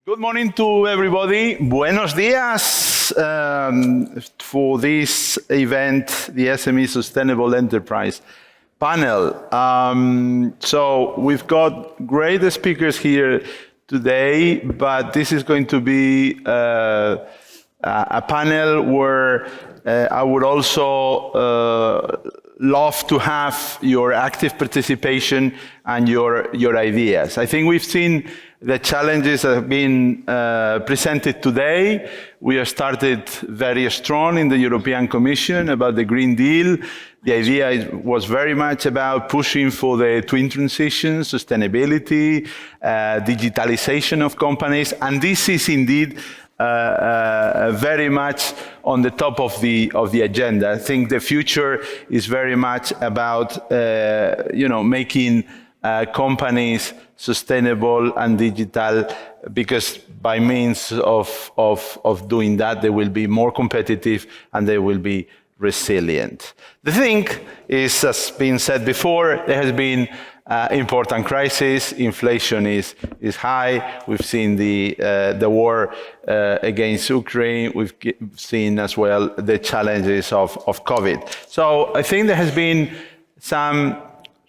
Good morning to everybody. Buenos dias for this event, the SME Sustainable Enterprise panel. So we've got great speakers here today, but this is going to be a panel where I would also love to have your active participation and your ideas. I think we've seen the challenges that have been presented today. We have started very strong in the European Commission about the Green Deal. The idea was very much about pushing for the twin transition, sustainability, digitalization of companies, and this is indeed very much on the top of the agenda. I think the future is very much about making companies sustainable and digital, because by means of doing that, they will be more competitive and they will be resilient. The thing is, as been said before, there has been important crisis. Inflation is high. We've seen the war against Ukraine. We've seen as well the challenges of COVID. So I think there has been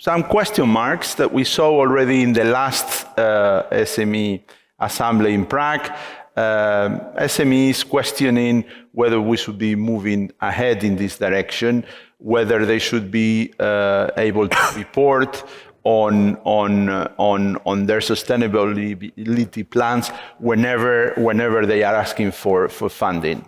some question marks that we saw already in the last SME assembly in Prague. SMEs questioning whether we should be moving ahead in this direction, whether they should be able to report on their sustainability plans whenever they are asking for funding.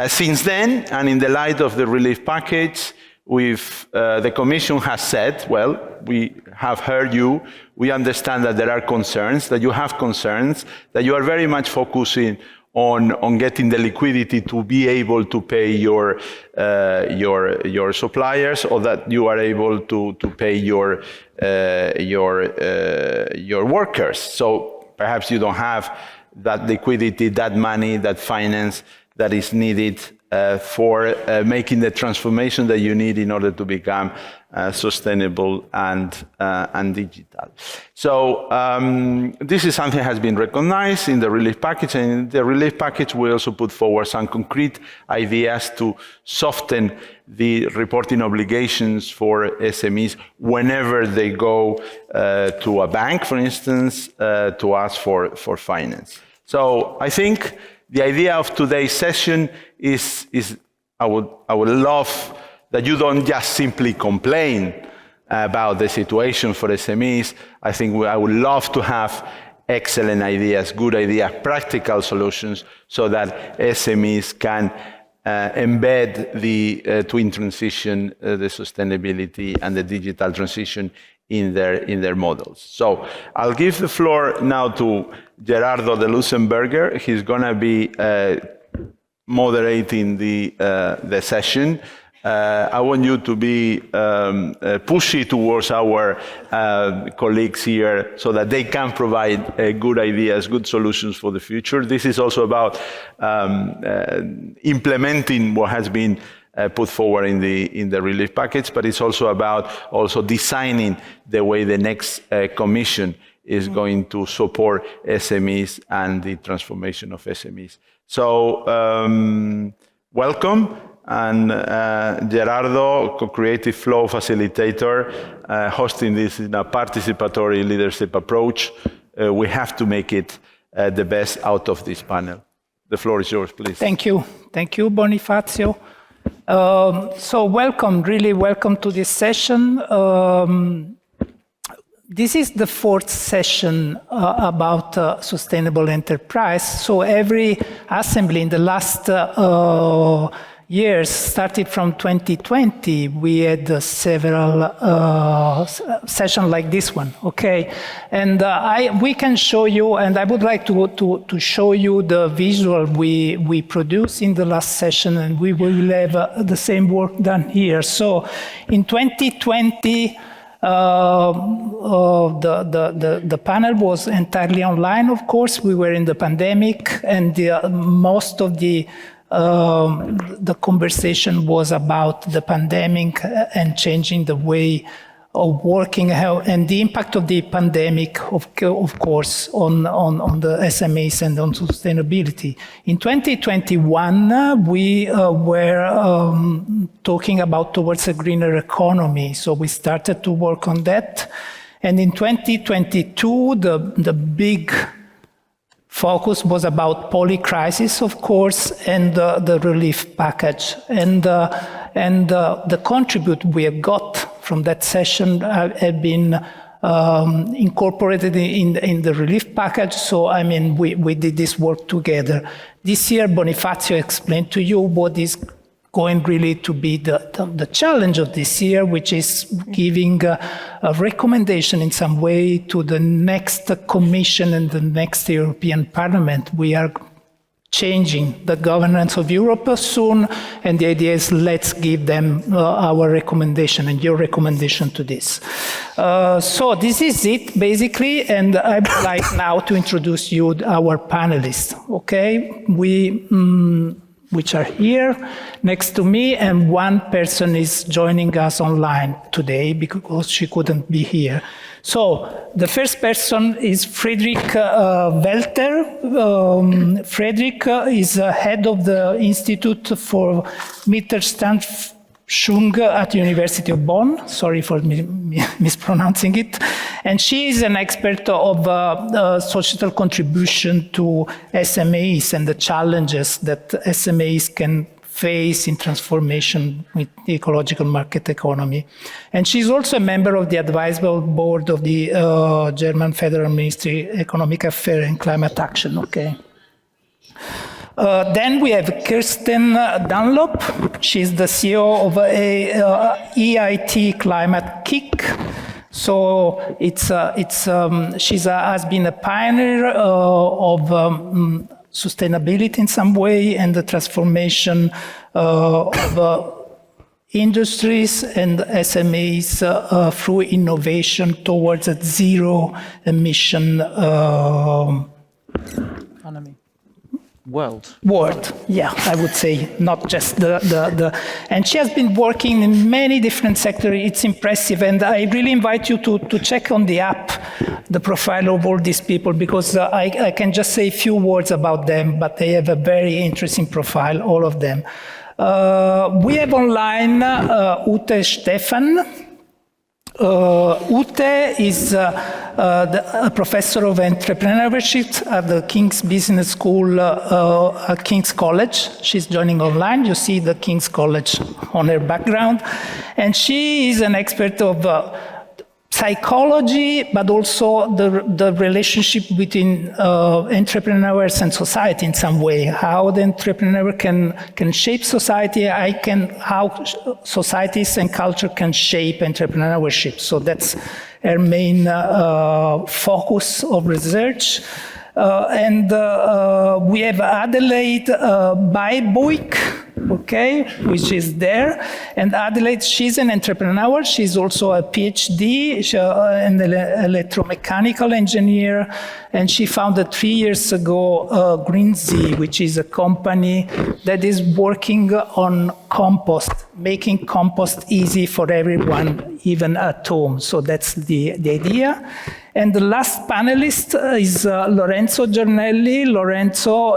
Since then, and in the light of the relief package, the Commission has said, well, we have heard you, we understand that there are concerns, that you have concerns, that you are very much focusing on getting the liquidity to be able to pay your suppliers, or that you are able to pay your workers. So perhaps you don't have that liquidity, that money, that finance that is needed for making the transformation that you need in order to become sustainable and digital. So this is something that has been recognized in the relief package, and in the relief package we also put forward some concrete ideas to soften the reporting obligations for SMEs whenever they go to a bank, for instance, to ask for finance. So I think the idea of today's session is I would love that you don't just simply complain about the situation for SMEs. I think I would love to have excellent ideas, good ideas, practical solutions, so that SMEs can embed the twin transition, the sustainability and the digital transition in their models. So I'll give the floor now to Gerardo de Lusenberger. He's going to be moderating the session. I want you to be pushy towards our colleagues here so that they can provide good ideas, good solutions for the future. This is also about implementing what has been put forward in the relief package, but it's also about designing the way the next Commission is going to support SMEs and the transformation of SMEs. So welcome, and Gerardo, co-creative flow facilitator, hosting this in a participatory leadership approach. We have to make it the best out of this panel. The floor is yours, please. Thank you, Bonifacio. So welcome, really welcome to this session. This is the fourth session about sustainable enterprise. So every assembly in the last years, started from 2020, we had several sessions like this one, okay? And we can show you, and I would like to show you the visual we produced in the last session, and we will have the same work done here. So in 2020, the panel was entirely online, of course. We were in the pandemic, and most of the conversation was about the pandemic and changing the way working and the impact of the pandemic, of course, on the SMEs and on sustainability. In 2021, we were talking about towards a greener economy, so we started to work on that. And in 2022, the big focus was about poly-crisis, of course, and the relief package. And the contribute we have got from that session have been incorporated in the relief package. So, I mean, we did this work together. This year, Bonifacio explained to you what is going really to be the challenge of this year, which is giving a recommendation in some way to the next Commission and the next European Parliament. We are changing the governance of Europe soon, and the idea is let's give them our recommendation and your recommendation to this. So this is it, basically, and I would like now to introduce you our panelists, okay? Which are here next to me, and one person is joining us online today because she couldn't be here. So the first person is Friedrich Welter. Friedrich is head of the Institute for Mittelstandsforschung at the University of Bonn. Sorry for mispronouncing it. And she is an expert of social contribution to SMEs and the challenges that SMEs can face in transformation with the ecological market economy. And she's also a member of the advisory board of the German Federal Ministry Economic Affairs and Climate Action, okay? Then we have Kirsten Dunlop. She's the CEO of EIT Climate Kick. So she has been a pioneer of sustainability in some way and the transformation of industries and SMEs through innovation towards a zero emission economy. World, yeah, I would say, not just and she has been working in many different sectors. It's impressive, and I really invite you to check on the app the profile of all these people, because I can just say a few words about them, but they have a very interesting profile, all of them. We have online Ute Stefan. Ute is a professor of entrepreneurship at the King's Business School at King's College. She's joining online. You see the King's College on her background. And she is an expert of psychology, but also the relationship between entrepreneurs and society in some way. How the entrepreneur can shape society, how societies and culture can shape entrepreneurship. So that's her main focus of research. And we have Adelaide Bijboek, okay, which is there. And Adelaide, she's an entrepreneur. She's also a PhD, an electromechanical engineer. And she founded 3 years ago GreenZ, which is a company that is working on compost, making compost easy for everyone, even at home. So that's the idea. And the last panelist is Lorenzo Giornelli. Lorenzo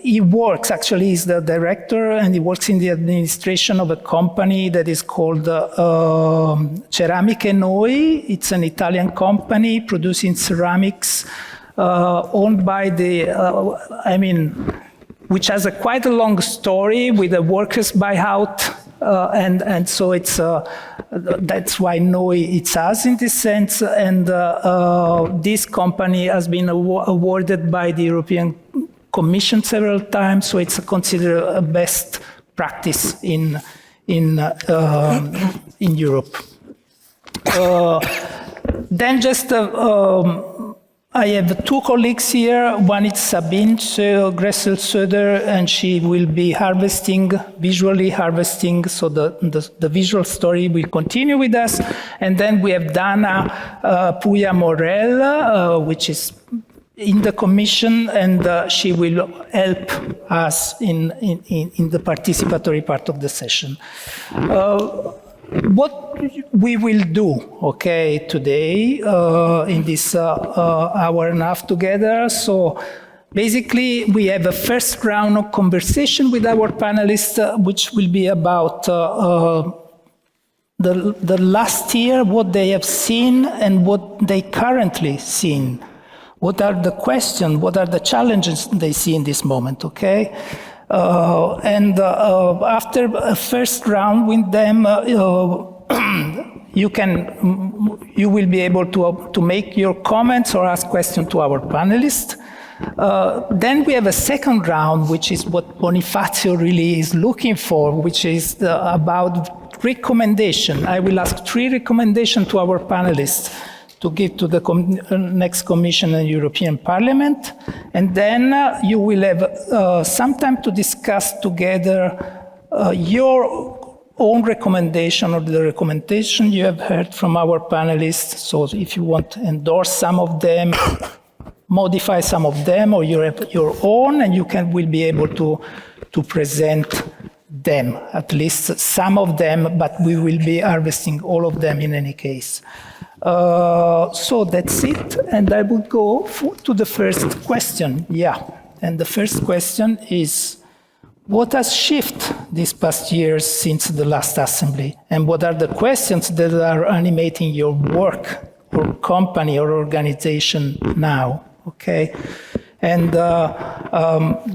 he works, actually, he's the director, and he works in the administration of a company that is called Ceramiche Noi. It's an Italian company producing ceramics owned by which has quite a long story with a workers' buyout. And so it's that's why Noi it's us in this sense. And this company has been awarded by the European Commission several times, so it's considered a best practice in Europe. Then just I have two colleagues here. One is Sabine Gressel-Söder, and she will be visually harvesting, so the visual story will continue with us. And then we have Dana Puya Morel, which is in the Commission, and she will help us in the participatory part of the session. What we will do, okay, today in this hour and a half together. So basically, we have a first round of conversation with our panelists, which will be about the last year, what they have seen and what they currently seen. What are the questions, what are the challenges they see in this moment, okay? After a first round with them, you will be able to make your comments or ask questions to our panelists. Then we have a second round, which is what Bonifacio really is looking for, which is about recommendation. I will ask 3 recommendations to our panelists to give to the next Commission and European Parliament. And then you will have some time to discuss together your own recommendation or the recommendation you have heard from our panelists. So if you want to endorse some of them, modify some of them, or you have your own, and you will be able to present them, at least some of them, but we will be harvesting all of them in any case. So that's it, and I would go to the first question. Yeah, and the first question is, what has shifted these past years since the last assembly, and what are the questions that are animating your work or company or organization now? Okay, and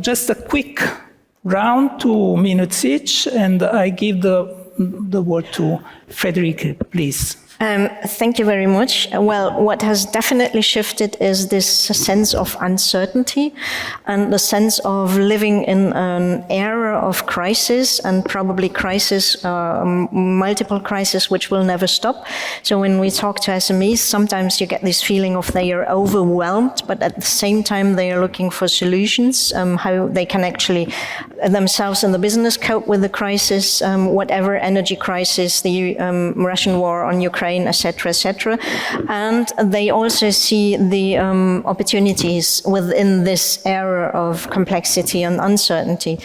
just a quick round, 2 minutes each, and I give the word to Frederique, please. Thank you very much. Well, what has definitely shifted is this sense of uncertainty and the sense of living in an era of crisis, and probably multiple crises which will never stop. So when we talk to SMEs, sometimes you get this feeling of they are overwhelmed, but at the same time they are looking for solutions, how they can actually themselves and the business cope with the crisis, whatever energy crisis, the Russian war on Ukraine, etc., etc. And they also see the opportunities within this era of complexity and uncertainty.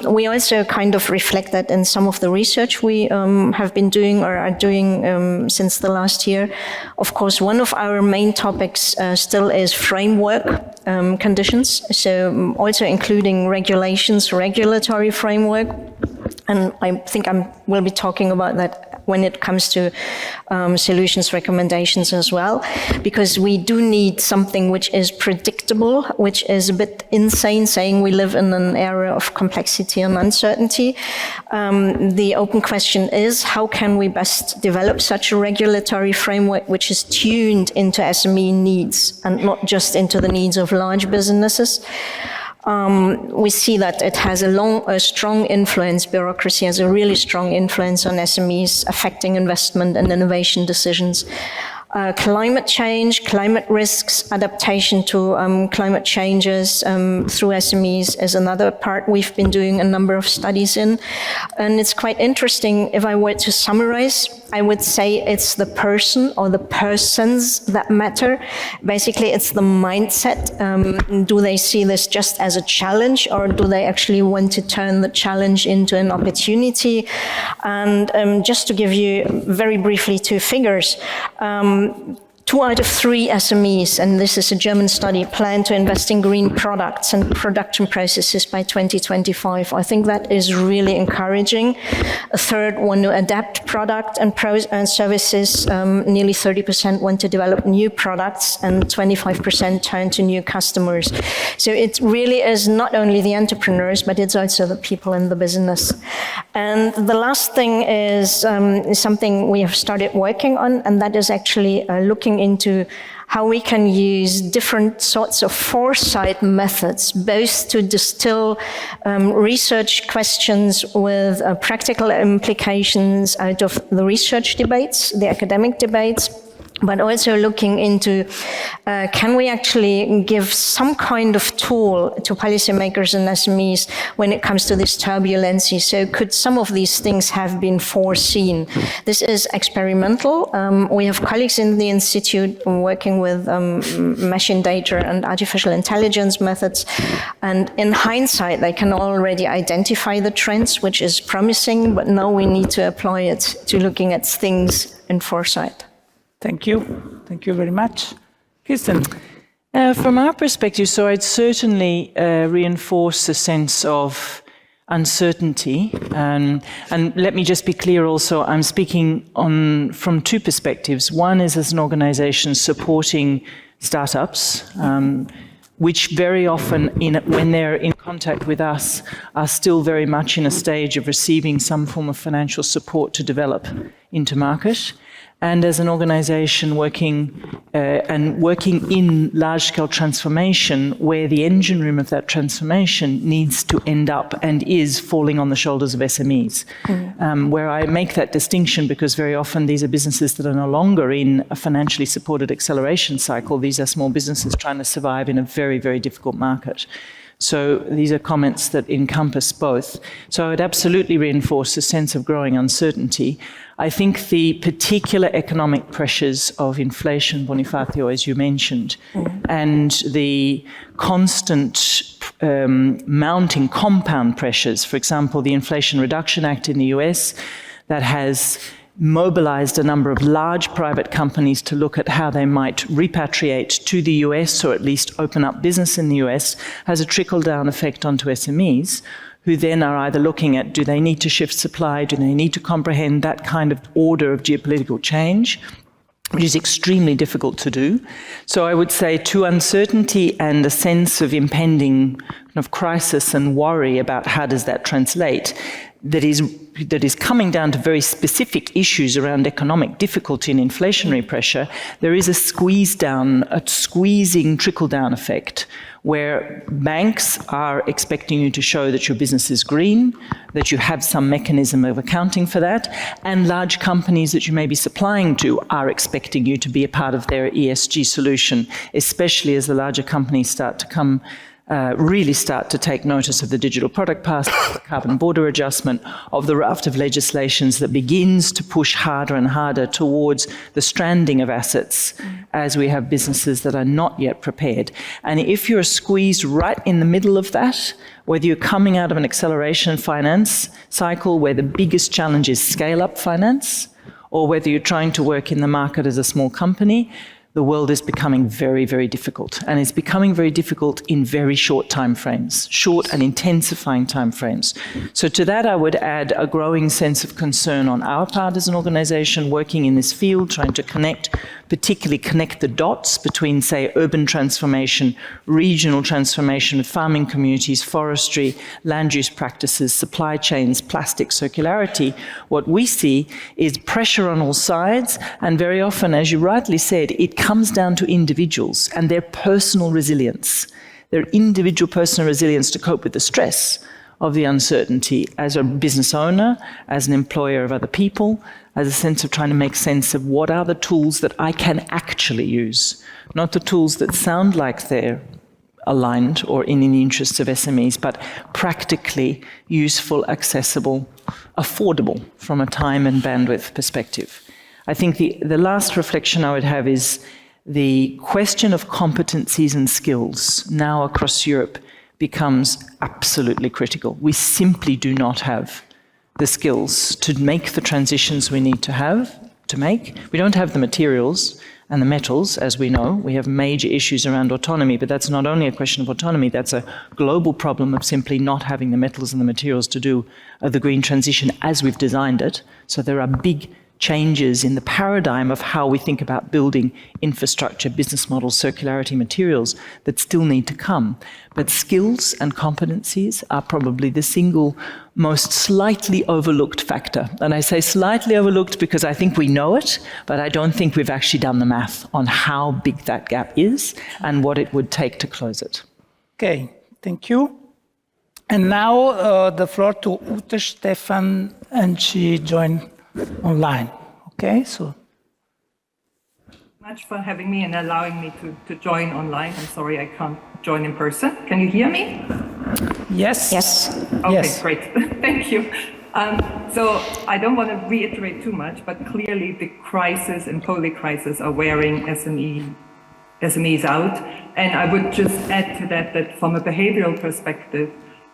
We also kind of reflect that in some of the research we have been doing or are doing since the last year. Of course, one of our main topics still is framework conditions, so also including regulations, regulatory framework. And I think we'll be talking about that when it comes to solutions recommendations as well, because we do need something which is predictable, which is a bit insane, saying we live in an era of complexity and uncertainty. The open question is, how can we best develop such a regulatory framework which is tuned into SME needs and not just into the needs of large businesses? We see that it has a strong influence, bureaucracy has a really strong influence on SMEs, affecting investment and innovation decisions. Climate change, climate risks, adaptation to climate changes through SMEs is another part we've been doing a number of studies in. And it's quite interesting. If I were to summarize, I would say it's the person or the persons that matter. Basically, it's the mindset. Do they see this just as a challenge, or do they actually want to turn the challenge into an opportunity? And just to give you very briefly 2 figures, 2 out of 3 SMEs, and this is a German study, plan to invest in green products and production processes by 2025. I think that is really encouraging. A third want to adapt product and services. Nearly 30% want to develop new products, and 25% turn to new customers. So it really is not only the entrepreneurs, but it's also the people in the business. And the last thing is something we have started working on, and that is actually looking into how we can use different sorts of foresight methods, both to distill research questions with practical implications out of the research debates, the academic debates, but also looking into can we actually give some kind of tool to policymakers and SMEs when it comes to this turbulency? So could some of these things have been foreseen? This is experimental. We have colleagues in the Institute working with machine data and artificial intelligence methods. And in hindsight, they can already identify the trends, which is promising, but now we need to apply it to looking at things in foresight. Thank you. Thank you very much. Kirsten. From our perspective, so I'd certainly reinforce a sense of uncertainty. And let me just be clear also, I'm speaking from two perspectives. One is as an organization supporting startups, which very often, when they're in contact with us, are still very much in a stage of receiving some form of financial support to develop into market. And as an organization working in large-scale transformation, where the engine room of that transformation needs to end up and is falling on the shoulders of SMEs. Where I make that distinction because very often these are businesses that are no longer in a financially supported acceleration cycle. These are small businesses trying to survive in a very, very difficult market. So these are comments that encompass both. So I would absolutely reinforce a sense of growing uncertainty. I think the particular economic pressures of inflation, Bonifacio, as you mentioned, and the constant mounting compound pressures, for example, the Inflation Reduction Act in the US, that has mobilized a number of large private companies to look at how they might repatriate to the US or at least open up business in the US, has a trickle-down effect onto SMEs, who then are either looking at, do they need to shift supply, do they need to comprehend that kind of order of geopolitical change, which is extremely difficult to do. So I would say to uncertainty and a sense of impending kind of crisis and worry about how does that translate, that is coming down to very specific issues around economic difficulty and inflationary pressure, there is a squeezing trickle-down effect where banks are expecting you to show that your business is green, that you have some mechanism of accounting for that, and large companies that you may be supplying to are expecting you to be a part of their ESG solution, especially as the larger companies start to really start to take notice of the digital product passport, the carbon border adjustment, of the raft of legislations that begins to push harder and harder towards the stranding of assets as we have businesses that are not yet prepared. And if you're squeezed right in the middle of that, whether you're coming out of an acceleration finance cycle where the biggest challenge is scale-up finance, or whether you're trying to work in the market as a small company, the world is becoming very, very difficult. And it's becoming very difficult in very short time frames, short and intensifying time frames. So to that, I would add a growing sense of concern on our part as an organization working in this field, trying to particularly connect the dots between, say, urban transformation, regional transformation with farming communities, forestry, land use practices, supply chains, plastic circularity. What we see is pressure on all sides, and very often, as you rightly said, it comes down to individuals and their personal resilience, their individual personal resilience to cope with the stress of the uncertainty as a business owner, as an employer of other people, as a sense of trying to make sense of what are the tools that I can actually use, not the tools that sound like they're aligned or in the interests of SMEs, but practically useful, accessible, affordable from a time and bandwidth perspective. I think the last reflection I would have is the question of competencies and skills now across Europe becomes absolutely critical. We simply do not have the skills to make the transitions we need to make. We don't have the materials and the metals, as we know. We have major issues around autonomy, but that's not only a question of autonomy, that's a global problem of simply not having the metals and the materials to do the green transition as we've designed it. So there are big changes in the paradigm of how we think about building infrastructure, business models, circularity, materials that still need to come. But skills and competencies are probably the single most slightly overlooked factor. And I say slightly overlooked because I think we know it, but I don't think we've actually done the math on how big that gap is and what it would take to close it. Okay, thank you. And now the floor to Ute Stefan, and she joined online. Okay, so. Much for having me and allowing me to join online. I'm sorry I can't join in person. Can you hear me? Yes. Yes. Okay, Yes. great. Thank you. So I don't want to reiterate too much, but clearly the crisis and poly-crisis are wearing SMEs out. And I would just add to that from a behavioral perspective,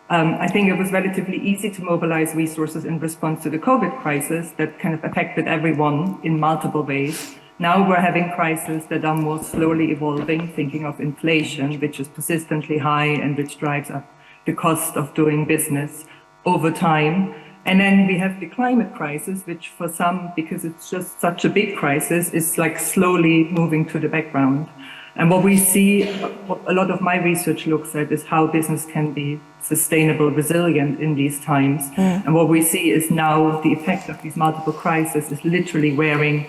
I think it was relatively easy to mobilize resources in response to the COVID crisis that kind of affected everyone in multiple ways. Now we're having crises that are more slowly evolving, thinking of inflation, which is persistently high and which drives up the cost of doing business over time. And then we have the climate crisis, which for some, because it's just such a big crisis, is like slowly moving to the background. And what we see, what a lot of my research looks at, is how business can be sustainable, resilient in these times. And what we see is now the effect of these multiple crises is literally wearing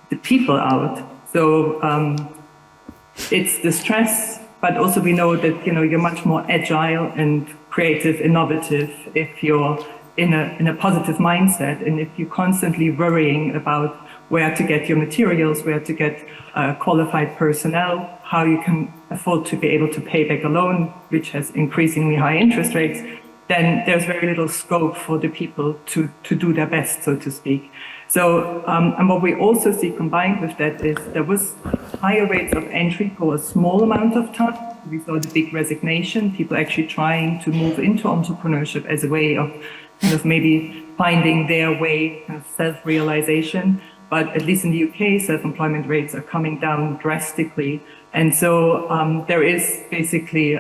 the people out. So it's the stress, but also we know that you're much more agile and creative, innovative if you're in a positive mindset, and if you're constantly worrying about where to get your materials, where to get qualified personnel, how you can afford to be able to pay back a loan, which has increasingly high interest rates, then there's very little scope for the people to do their best, so to speak. So, and what we also see combined with that is there was higher rates of entry for a small amount of time. We saw the big resignation, people actually trying to move into entrepreneurship as a way of kind of maybe finding their way, kind of self-realization. But at least in the UK, self-employment rates are coming down drastically. And so there is basically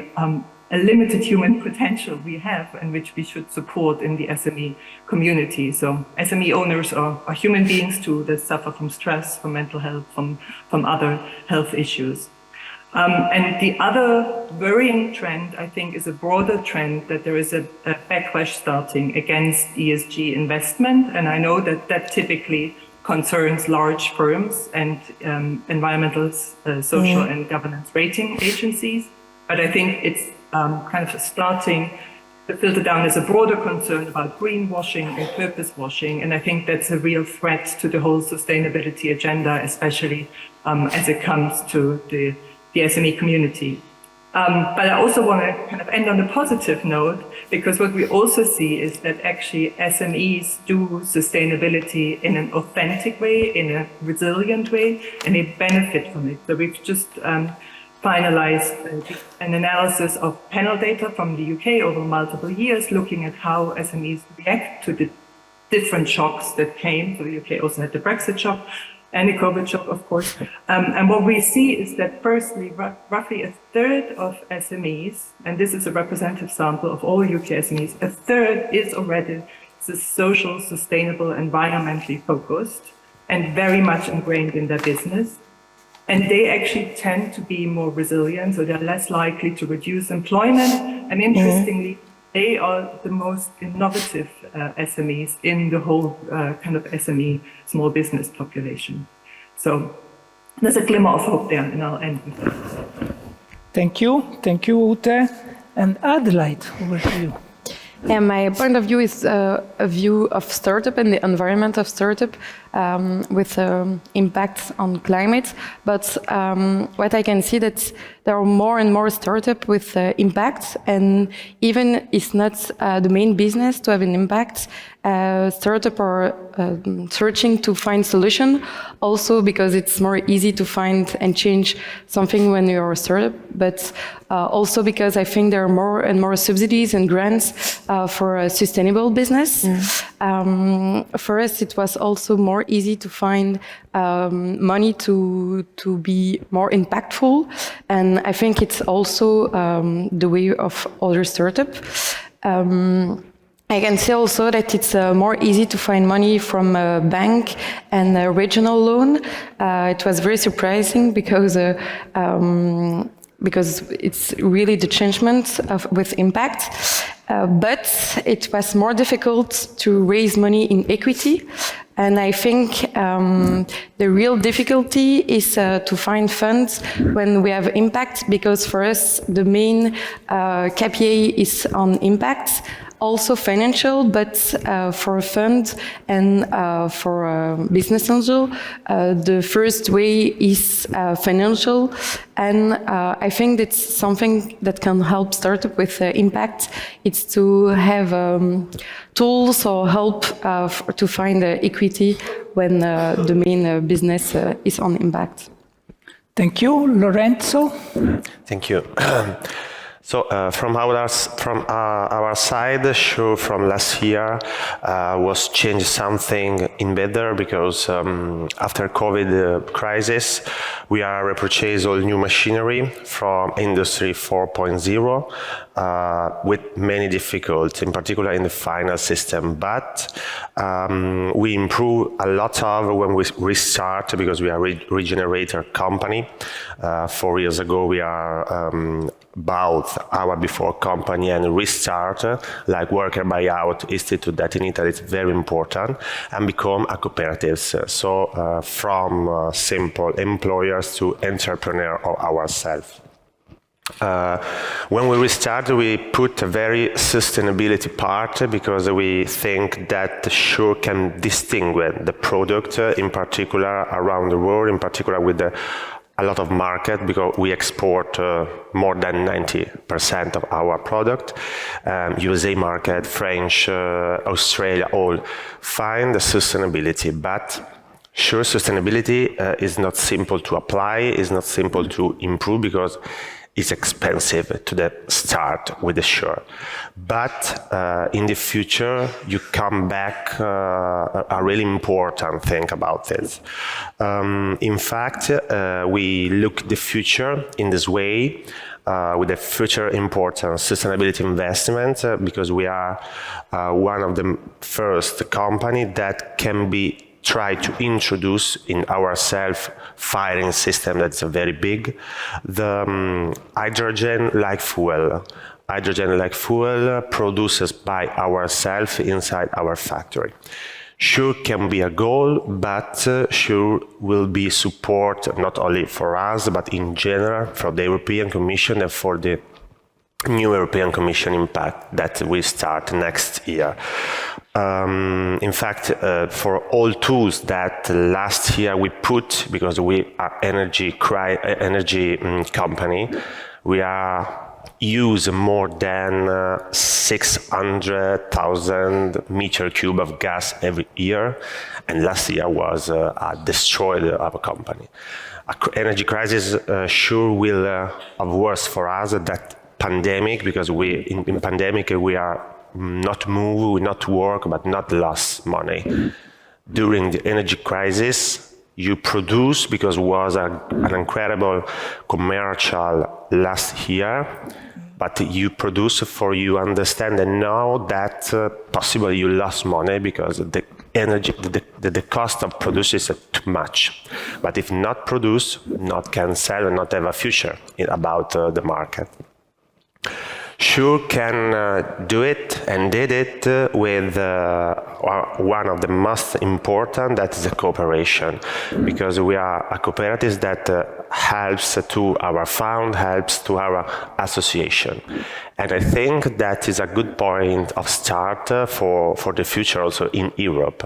a limited human potential we have and which we should support in the SME community. So SME owners are human beings too that suffer from stress, from mental health, from other health issues. And the other worrying trend, I think, is a broader trend that there is a backlash starting against ESG investment. And I know that typically concerns large firms and environmental, social and governance rating agencies. But I think it's kind of starting to filter down as a broader concern about greenwashing and purpose washing. And I think that's a real threat to the whole sustainability agenda, especially as it comes to the SME community. But I also want to kind of end on a positive note, because what we also see is that actually SMEs do sustainability in an authentic way, in a resilient way, and they benefit from it. So we've just finalized an analysis of panel data from the UK over multiple years, looking at how SMEs react to the different shocks that came. So the UK also had the Brexit shock and the COVID shock, of course. And what we see is that firstly, roughly a third of SMEs, and this is a representative sample of all UK SMEs, a third is already social, sustainable, environmentally focused and very much ingrained in their business. And they actually tend to be more resilient, so they're less likely to reduce employment. And interestingly, they are the most innovative SMEs in the whole kind of SME small business population. So there's a glimmer of hope there, and I'll end with that. Thank you, Ute. And Adelaide, over to you. Yeah, my point of view is a view of startup and the environment of startup with impact on climate. But what I can see that there are more and more startups with impact, and even it's not the main business to have an impact. Startups are searching to find solution, also because it's more easy to find and change something when you're a startup, but also because I think there are more and more subsidies and grants for a sustainable business. For us, it was also more easy to find money to be more impactful, and I think it's also the way of other startups. I can say also that it's more easy to find money from a bank and a regional loan. It was very surprising because it's really the changement with impact. But it was more difficult to raise money in equity. And I think the real difficulty is to find funds when we have impact, because for us, the main KPI is on impact. also financial, but for a fund and for a business angel, the first way is financial. And I think that's something that can help startup with impact. It's to have tools or help to find equity when the main business is on impact. Thank you. Lorenzo? Thank you. So from our side, sure, from last year was changed something in better because after COVID crisis, we are repurchase all new machinery from Industry 4.0 with many difficulties, in particular in the final system. But we improve a lot of when we restart because we are a regenerator company. 4 years ago, we are bought our before company and restart, like worker buyout institute that in Italy is very important, and become a cooperative. So from simple employers to entrepreneur ourselves. When we restart, we put a very sustainability part because we think that sure can distinguish the product, in particular around the world, in particular with a lot of market, because we export more than 90% of our product. USA market, French, Australia, all find the sustainability, but sure, sustainability is not simple to apply, is not simple to improve because it's expensive to the start with the sure. But in the future, you come back a really important thing about this. In fact, we look the future in this way with the future important sustainability investment because we are one of the first company that can be try to introduce in our self-firing system that's very big, the hydrogen-like fuel. Hydrogen-like fuel produces by ourselves inside our factory. Sure can be a goal, but sure will be support not only for us, but in general for the European Commission and for the new European Commission impact that will start next year. In fact, for all tools that last year we put, because we are energy company, we are use more than 600,000 meter cube of gas every year, and last year was destroyed our company. Energy crisis sure will have worse for us that pandemic, because in pandemic we are not move, we not work, but not lost money. During the energy crisis, you produce because it was an incredible commercial last year, but you produce for you understand and know that possibly you lost money because the energy, the cost of produce is too much. But if not produce, not can sell and not have a future about the market. Sure can do it and did it with one of the most important, that is the cooperation, because we are a cooperative that helps to our fund, helps to our association. And I think that is a good point of start for the future also in Europe,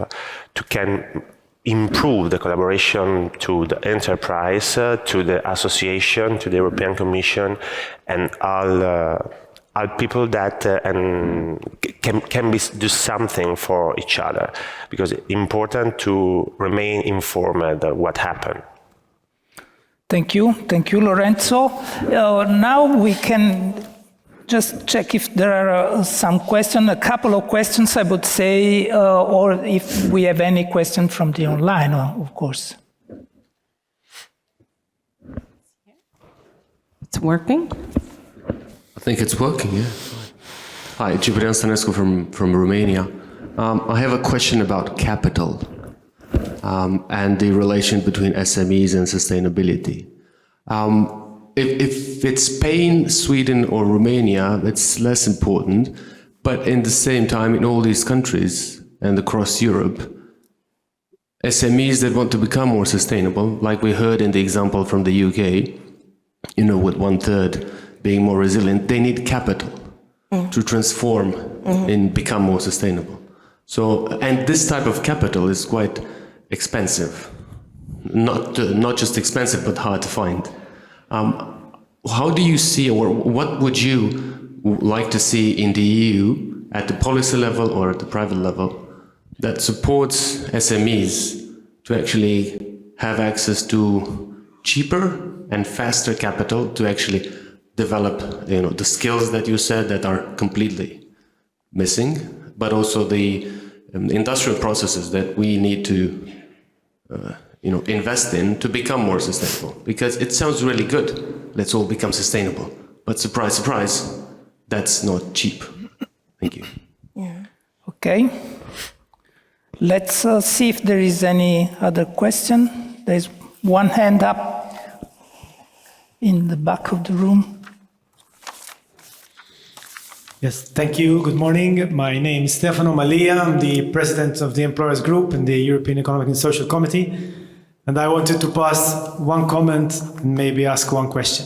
to can improve the collaboration to the enterprise, to the association, to the European Commission, and all people that can do something for each other, because it's important to remain informed of what happened. Thank you, Lorenzo. Now we can just check if there are some questions, a couple of questions I would say, or if we have any question from the online, of course. It's working? I think it's working, yeah. Hi, Ciprian Stănescu from Romania. I have a question about capital and the relation between SMEs and sustainability. If it's Spain, Sweden or Romania, it's less important, but in the same time in all these countries and across Europe, SMEs that want to become more sustainable, like we heard in the example from the UK, with 1/3 being more resilient, they need capital. to transform and become more sustainable. So, and this type of capital is quite expensive. Not just expensive, but hard to find. How do you see, or what would you like to see in the EU at the policy level or at the private level that supports SMEs to actually have access to cheaper and faster capital to actually develop, the skills that you said that are completely missing, but also the industrial processes that we need to invest in to become more sustainable? Because it sounds really good. Let's all become sustainable. But surprise, surprise, that's not cheap. Thank you. Yeah. Okay. Let's see if there is any other question. There's one hand up in the back of the room. Yes, thank you. Good morning. My name is Stefano Malia. I'm the president of the Employers Group in the European Economic and Social Committee. And I wanted to pass one comment and maybe ask one question.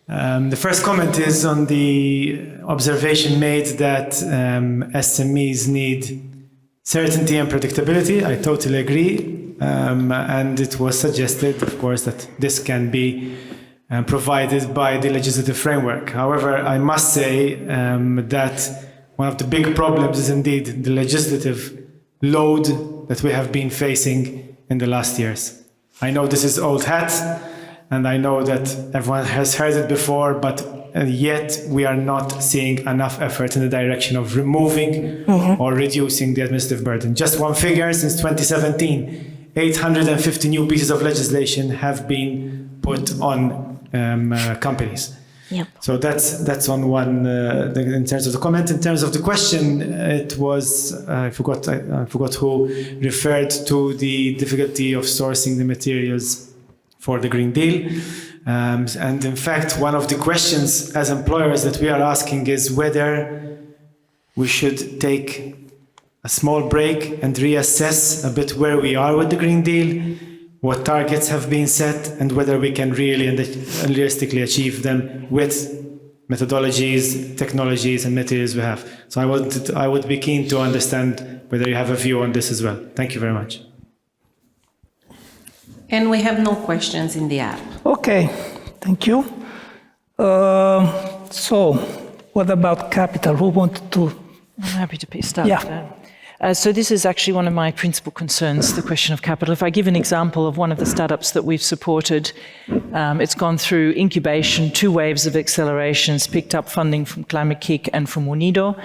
The first comment is on the observation made that SMEs need certainty and predictability. I totally agree. And it was suggested, of course, that this can be provided by the legislative framework. However, I must say that one of the big problems is indeed the legislative load that we have been facing in the last years. I know this is old hat, and I know that everyone has heard it before, but yet we are not seeing enough effort in the direction of removing or reducing the administrative burden. Just one figure, since 2017, 850 new pieces of legislation have been put on companies. Yep. So that's on one in terms of the comment. In terms of the question, it was I forgot who referred to the difficulty of sourcing the materials for the Green Deal. And in fact, one of the questions as employers that we are asking is whether we should take a small break and reassess a bit where we are with the Green Deal, what targets have been set, and whether we can really and realistically achieve them with methodologies, technologies, and materials we have. So I would be keen to understand whether you have a view on this as well. Thank you very much. And we have no questions in the app. Okay, thank you. So, what about capital? Who wanted to? I'm happy to start. Yeah. So this is actually one of my principal concerns, the question of capital. If I give an example of one of the startups that we've supported, it's gone through incubation, 2 waves of accelerations, picked up funding from Climate Kick and from Unido,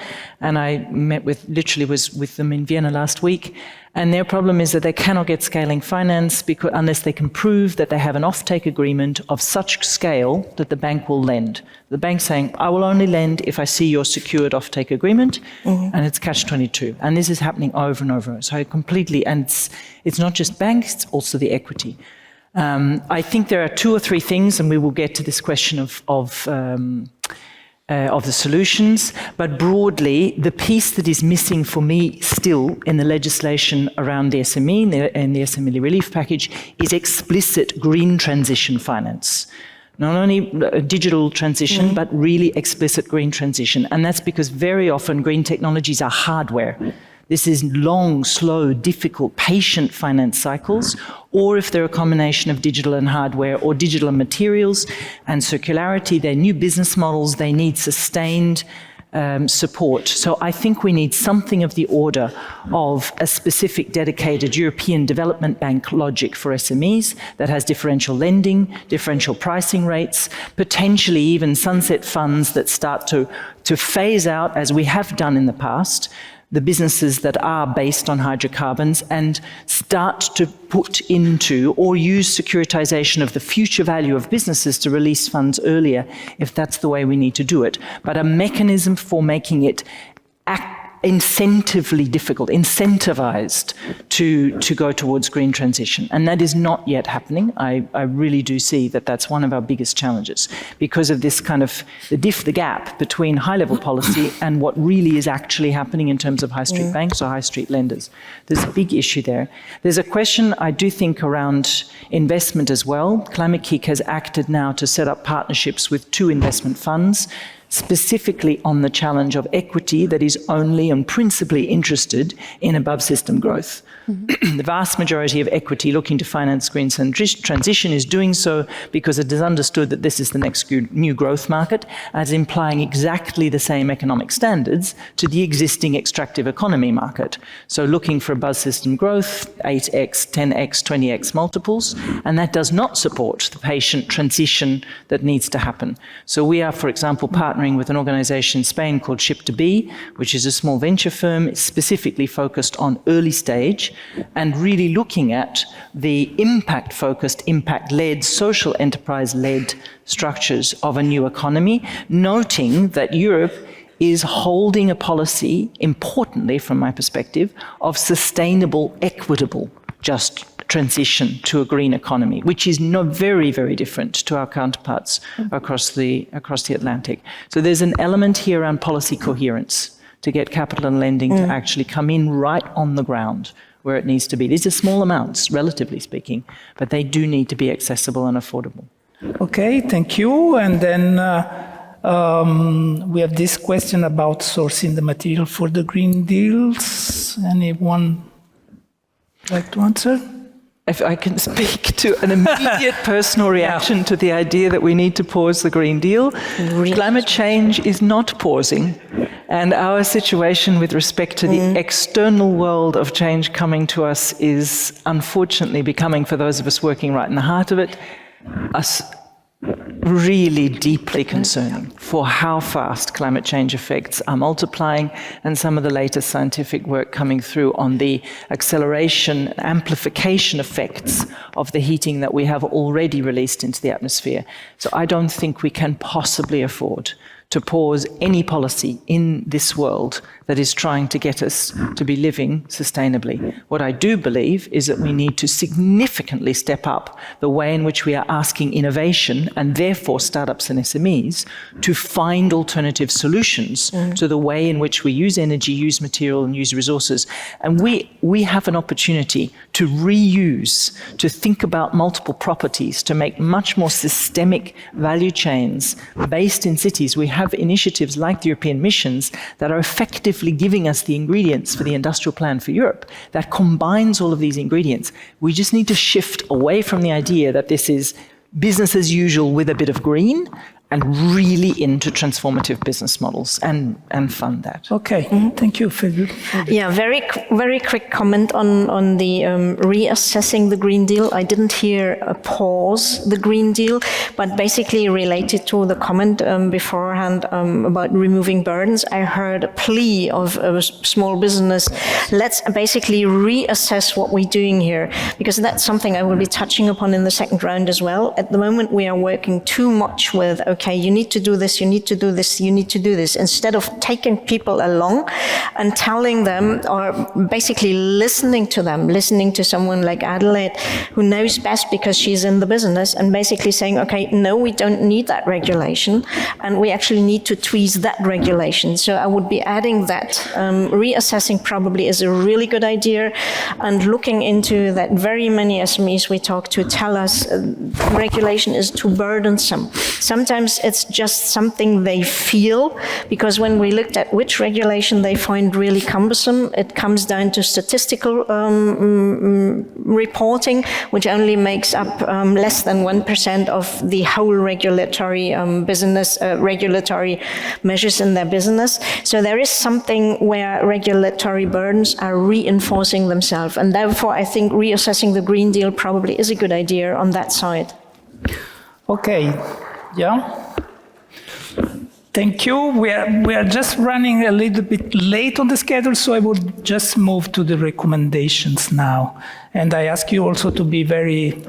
and I was with them in Vienna last week. And their problem is that they cannot get scaling finance unless they can prove that they have an offtake agreement of such scale that the bank will lend. The bank's saying, I will only lend if I see your secured offtake agreement, and it's catch-22. And this is happening over and over. So completely, and it's not just banks, it's also the equity. I think there are 2 or 3 things, and we will get to this question of the solutions, but broadly, the piece that is missing for me still in the legislation around the SME and the SME relief package is explicit green transition finance. Not only digital transition, but really explicit green transition. And that's because very often green technologies are hardware. This is long, slow, difficult, patient finance cycles, or if they're a combination of digital and hardware or digital and materials and circularity, they're new business models, they need sustained support. So I think we need something of the order of a specific dedicated European Development Bank logic for SMEs that has differential lending, differential pricing rates, potentially even sunset funds that start to phase out, as we have done in the past, the businesses that are based on hydrocarbons and start to put into or use securitization of the future value of businesses to release funds earlier, if that's the way we need to do it. But a mechanism for making it incentivized to go towards green transition. And that is not yet happening. I really do see that that's one of our biggest challenges because of this kind of the gap between high-level policy and what really is actually happening in terms of high street banks or high street lenders. There's a big issue there. There's a question, I do think, around investment as well. Climate Kick has acted now to set up partnerships with 2 investment funds specifically on the challenge of equity that is only and principally interested in above system growth. The vast majority of equity looking to finance green transition is doing so because it is understood that this is the next new growth market, as implying exactly the same economic standards to the existing extractive economy market. So looking for above system growth, 8x, 10x, 20x multiples, and that does not support the patient transition that needs to happen. So we are, for example, partnering with an organization in Spain called Ship2B, which is a small venture firm specifically focused on early stage and really looking at the impact-focused, impact-led, social enterprise-led structures of a new economy, noting that Europe is holding a policy, importantly from my perspective, of sustainable, equitable, just transition to a green economy, which is very, very different to our counterparts across the Atlantic. So there's an element here around policy coherence to get capital and lending to actually come in right on the ground where it needs to be. These are small amounts, relatively speaking, but they do need to be accessible and affordable. Okay, thank you. And then we have this question about sourcing the material for the Green Deals. Anyone like to answer? If I can speak to an immediate personal reaction to the idea that we need to pause the Green Deal, climate change is not pausing. And our situation with respect to the external world of change coming to us is unfortunately becoming, for those of us working right in the heart of it, really deeply concerning for how fast climate change effects are multiplying, and some of the latest scientific work coming through on the acceleration and amplification effects of the heating that we have already released into the atmosphere. So I don't think we can possibly afford to pause any policy in this world that is trying to get us to be living sustainably. What I do believe is that we need to significantly step up the way in which we are asking innovation, and therefore startups and SMEs, to find alternative solutions to the way in which we use energy, use material, and use resources. And we have an opportunity to reuse, to think about multiple properties, to make much more systemic value chains based in cities. We have initiatives like the European missions that are effectively giving us the ingredients for the industrial plan for Europe that combines all of these ingredients. We just need to shift away from the idea that this is business as usual with a bit of green, and really into transformative business models and fund that. Okay, thank you, Phil. Yeah, very quick comment on the reassessing the Green Deal. I didn't hear a pause the Green Deal, but basically related to the comment beforehand about removing burdens, I heard a plea of a small business. Let's basically reassess what we're doing here, because that's something I will be touching upon in the second round as well. At the moment, we are working too much with, okay, you need to do this, you need to do this, you need to do this, instead of taking people along and telling them, or basically listening to them, listening to someone like Adelaide, who knows best because she's in the business, and basically saying, okay, no, we don't need that regulation, and we actually need to tweeze that regulation. So I would be adding that. Reassessing probably is a really good idea, and looking into that. Very many SMEs we talk to tell us regulation is too burdensome. Sometimes it's just something they feel, because when we looked at which regulation they find really cumbersome, it comes down to statistical reporting, which only makes up less than 1% of the whole regulatory regulatory measures in their business. So there is something where regulatory burdens are reinforcing themselves, and therefore I think reassessing the Green Deal probably is a good idea on that side. Okay. Yeah. Thank you. We are just running a little bit late on the schedule, so I would just move to the recommendations now. And I ask you also to be very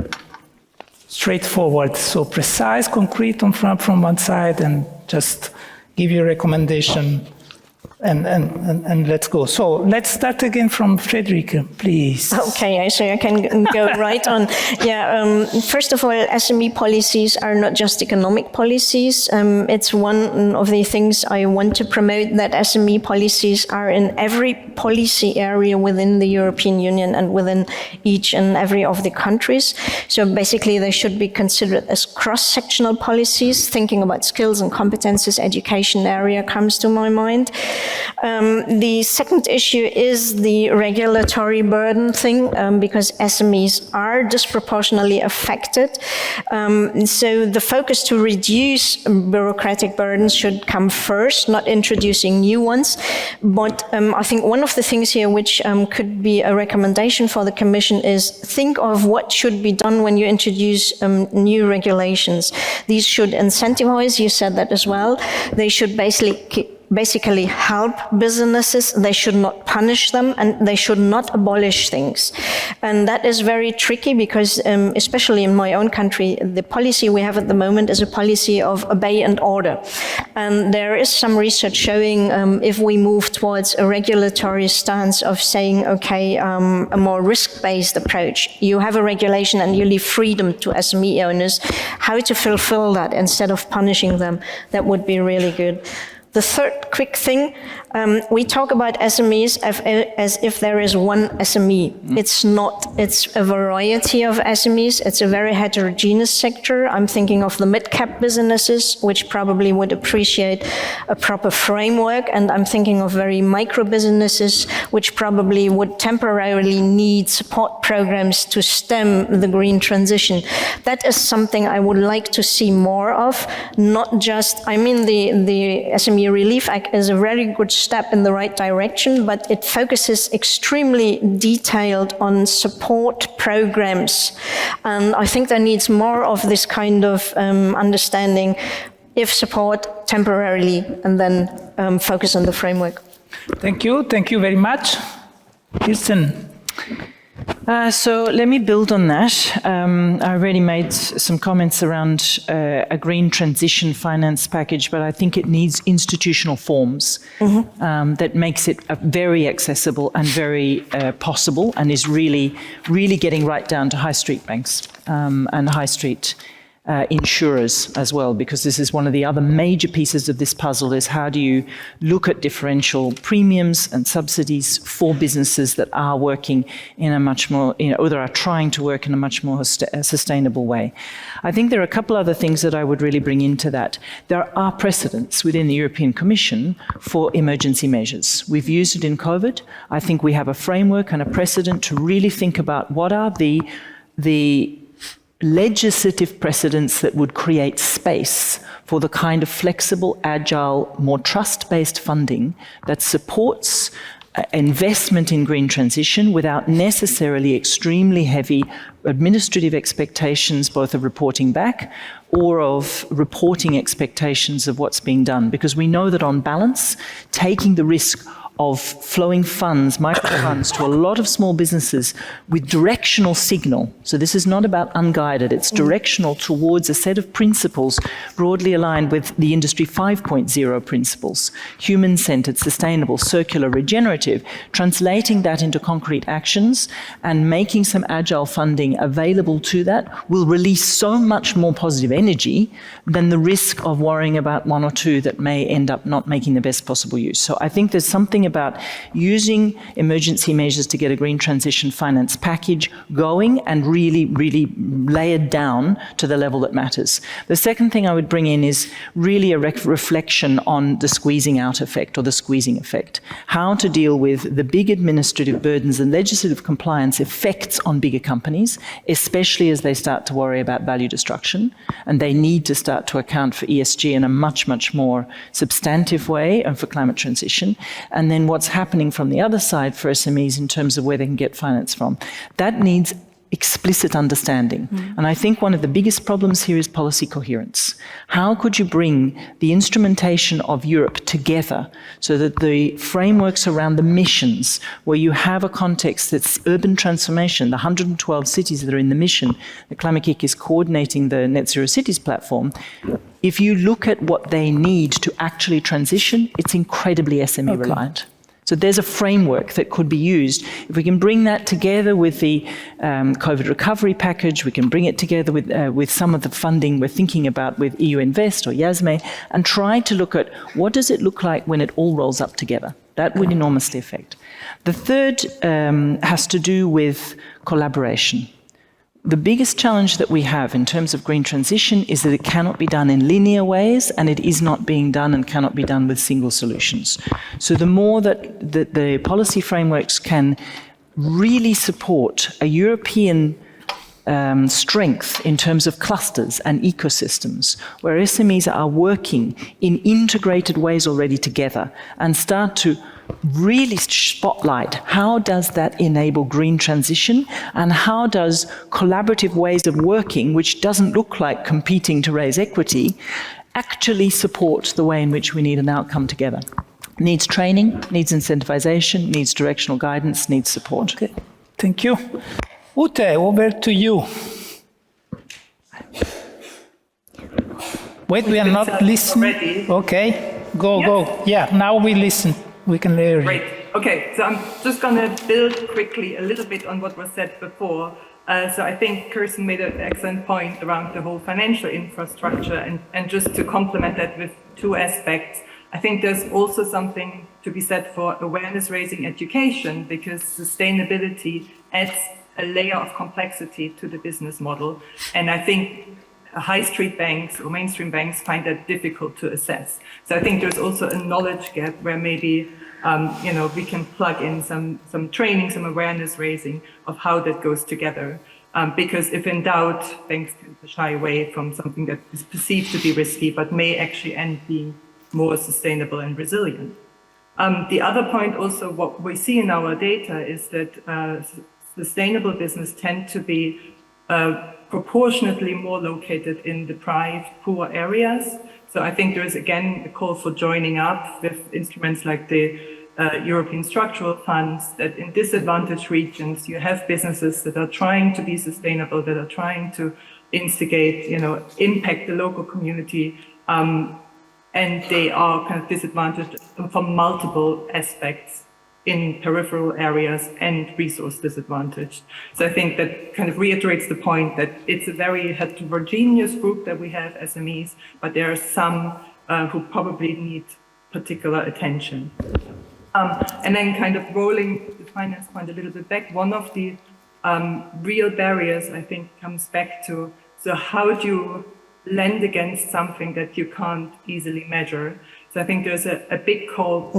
straightforward, so precise, concrete from one side, and just give your recommendation and let's go. So let's start again from Frederica, please. Okay, so I can go right on. Yeah, first of all, SME policies are not just economic policies. It's one of the things I want to promote, that SME policies are in every policy area within the European Union and within each and every of the countries. So basically, they should be considered as cross-sectional policies. Thinking about skills and competences, education area comes to my mind. The second issue is the regulatory burden thing, because SMEs are disproportionately affected. So the focus to reduce bureaucratic burdens should come first, not introducing new ones. But I think one of the things here which could be a recommendation for the Commission is think of what should be done when you introduce new regulations. These should incentivize, you said that as well. They should basically help businesses. They should not punish them, and they should not abolish things. And that is very tricky because, especially in my own country, the policy we have at the moment is a policy of obey and order. And there is some research showing if we move towards a regulatory stance of saying, okay, a more risk-based approach, you have a regulation and you leave freedom to SME owners, how to fulfill that instead of punishing them, that would be really good. The third quick thing, we talk about SMEs as if there is one SME. It's not. It's a variety of SMEs. It's a very heterogeneous sector. I'm thinking of the mid-cap businesses, which probably would appreciate a proper framework. And I'm thinking of very micro businesses, which probably would temporarily need support programs to stem the green transition. That is something I would like to see more of, not just, I mean, the SME Relief Act is a very good step in the right direction, but it focuses extremely detailed on support programs. And I think there needs more of this kind of understanding, if support temporarily, and then focus on the framework. Thank you very much. Kirsten. So let me build on that. I already made some comments around a green transition finance package, but I think it needs institutional forms that makes it very accessible and very possible, and is really getting right down to high street banks and high street insurers as well, because this is one of the other major pieces of this puzzle, is how do you look at differential premiums and subsidies for businesses that are working in a much more, or that are trying to work in a much more sustainable way. I think there are a couple other things that I would really bring into that. There are precedents within the European Commission for emergency measures. We've used it in COVID. I think we have a framework and a precedent to really think about what are the legislative precedents that would create space for the kind of flexible, agile, more trust-based funding that supports investment in green transition without necessarily extremely heavy administrative expectations, both of reporting back or of reporting expectations of what's being done. Because we know that on balance, taking the risk of flowing funds, microfunds, to a lot of small businesses with directional signal. So this is not about unguided, it's directional towards a set of principles broadly aligned with the Industry 5.0 principles, human-centered, sustainable, circular, regenerative, translating that into concrete actions and making some agile funding available to that will release so much more positive energy than the risk of worrying about one or two that may end up not making the best possible use. So I think there's something about using emergency measures to get a green transition finance package going and really lay it down to the level that matters. The second thing I would bring in is really a reflection on the squeezing out effect or the squeezing effect. How to deal with the big administrative burdens and legislative compliance effects on bigger companies, especially as they start to worry about value destruction, and they need to start to account for ESG in a much more substantive way and for climate transition. And then what's happening from the other side for SMEs in terms of where they can get finance from. That needs explicit understanding. And I think one of the biggest problems here is policy coherence. How could you bring the instrumentation of Europe together so that the frameworks around the missions, where you have a context that's urban transformation, the 112 cities that are in the mission, the Climate Kick is coordinating the Net Zero Cities platform, if you look at what they need to actually transition, it's incredibly SME reliant. So there's a framework that could be used. If we can bring that together with the COVID recovery package, we can bring it together with some of the funding we're thinking about with EU Invest or YASME, and try to look at what does it look like when it all rolls up together. That would enormously affect. The third has to do with collaboration. The biggest challenge that we have in terms of green transition is that it cannot be done in linear ways, and it is not being done and cannot be done with single solutions. So the more that the policy frameworks can really support a European strength in terms of clusters and ecosystems, where SMEs are working in integrated ways already together and start to really spotlight how does that enable green transition and how does collaborative ways of working, which doesn't look like competing to raise equity, actually support the way in which we need an outcome together. Needs training, needs incentivization, needs directional guidance, needs support. Okay. Thank you. Ute, over to you. Wait, we are not listening. Ready? Okay, go. Yeah, now we listen. We can hear you. Great. Okay, so I'm just going to build quickly a little bit on what was said before. So I think Kirsten made an excellent point around the whole financial infrastructure, and just to complement that with two aspects, I think there's also something to be said for awareness-raising education, because sustainability adds a layer of complexity to the business model. And I think high street banks or mainstream banks find that difficult to assess. So I think there's also a knowledge gap where maybe we can plug in some training, some awareness raising of how that goes together. Because if in doubt, banks tend to shy away from something that is perceived to be risky, but may actually end being more sustainable and resilient. The other point also, what we see in our data is that sustainable business tend to be proportionately more located in deprived, poor areas. So I think there is, again, a call for joining up with instruments like the European structural funds, that in disadvantaged regions, you have businesses that are trying to be sustainable, that are trying to instigate, impact the local community, and they are kind of disadvantaged from multiple aspects in peripheral areas and resource disadvantaged. So I think that kind of reiterates the point that it's a very heterogeneous group that we have, SMEs, but there are some who probably need particular attention. And then kind of rolling the finance point a little bit back, one of the real barriers, I think, comes back to, so how do you lend against something that you can't easily measure? So I think there's a big call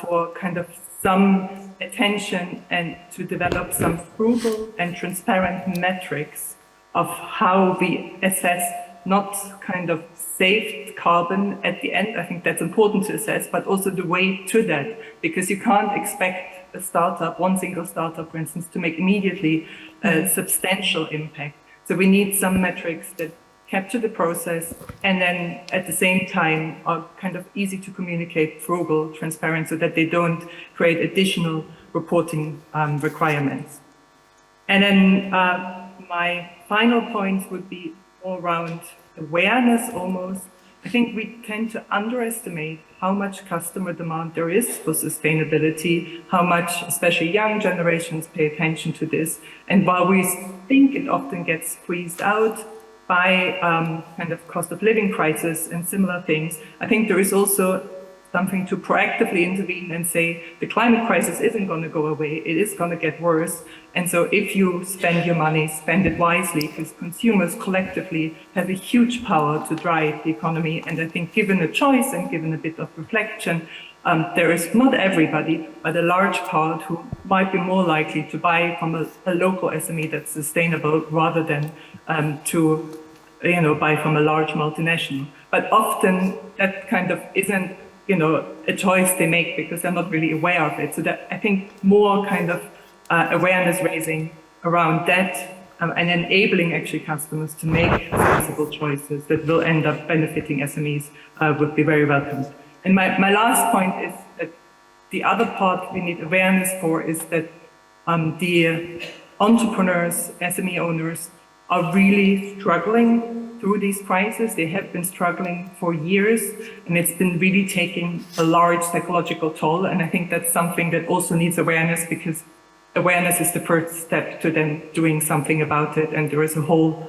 for kind of some attention and to develop some frugal and transparent metrics of how we assess not kind of saved carbon at the end. I think that's important to assess, but also the way to that, because you can't expect a startup, one single startup, for instance, to make immediately a substantial impact. So we need some metrics that capture the process, and then at the same time are kind of easy to communicate, frugal, transparent, so that they don't create additional reporting requirements. And then my final point would be more around awareness almost. I think we tend to underestimate how much customer demand there is for sustainability, how much especially young generations pay attention to this. And while we think it often gets squeezed out by kind of cost of living crisis and similar things, I think there is also something to proactively intervene and say the climate crisis isn't going to go away, it is going to get worse. And so if you spend your money, spend it wisely, because consumers collectively have a huge power to drive the economy. And I think given a choice and given a bit of reflection, there is not everybody, but a large part who might be more likely to buy from a local SME that's sustainable rather than to buy from a large multinational. But often that kind of isn't a choice they make because they're not really aware of it. So that I think more kind of awareness raising around that and enabling actually customers to make sensible choices that will end up benefiting SMEs would be very welcomed. And my last point is that the other part we need awareness for is that the entrepreneurs, SME owners, are really struggling through these crises. They have been struggling for years, and it's been really taking a large psychological toll. And I think that's something that also needs awareness, because awareness is the first step to then doing something about it. And there is a whole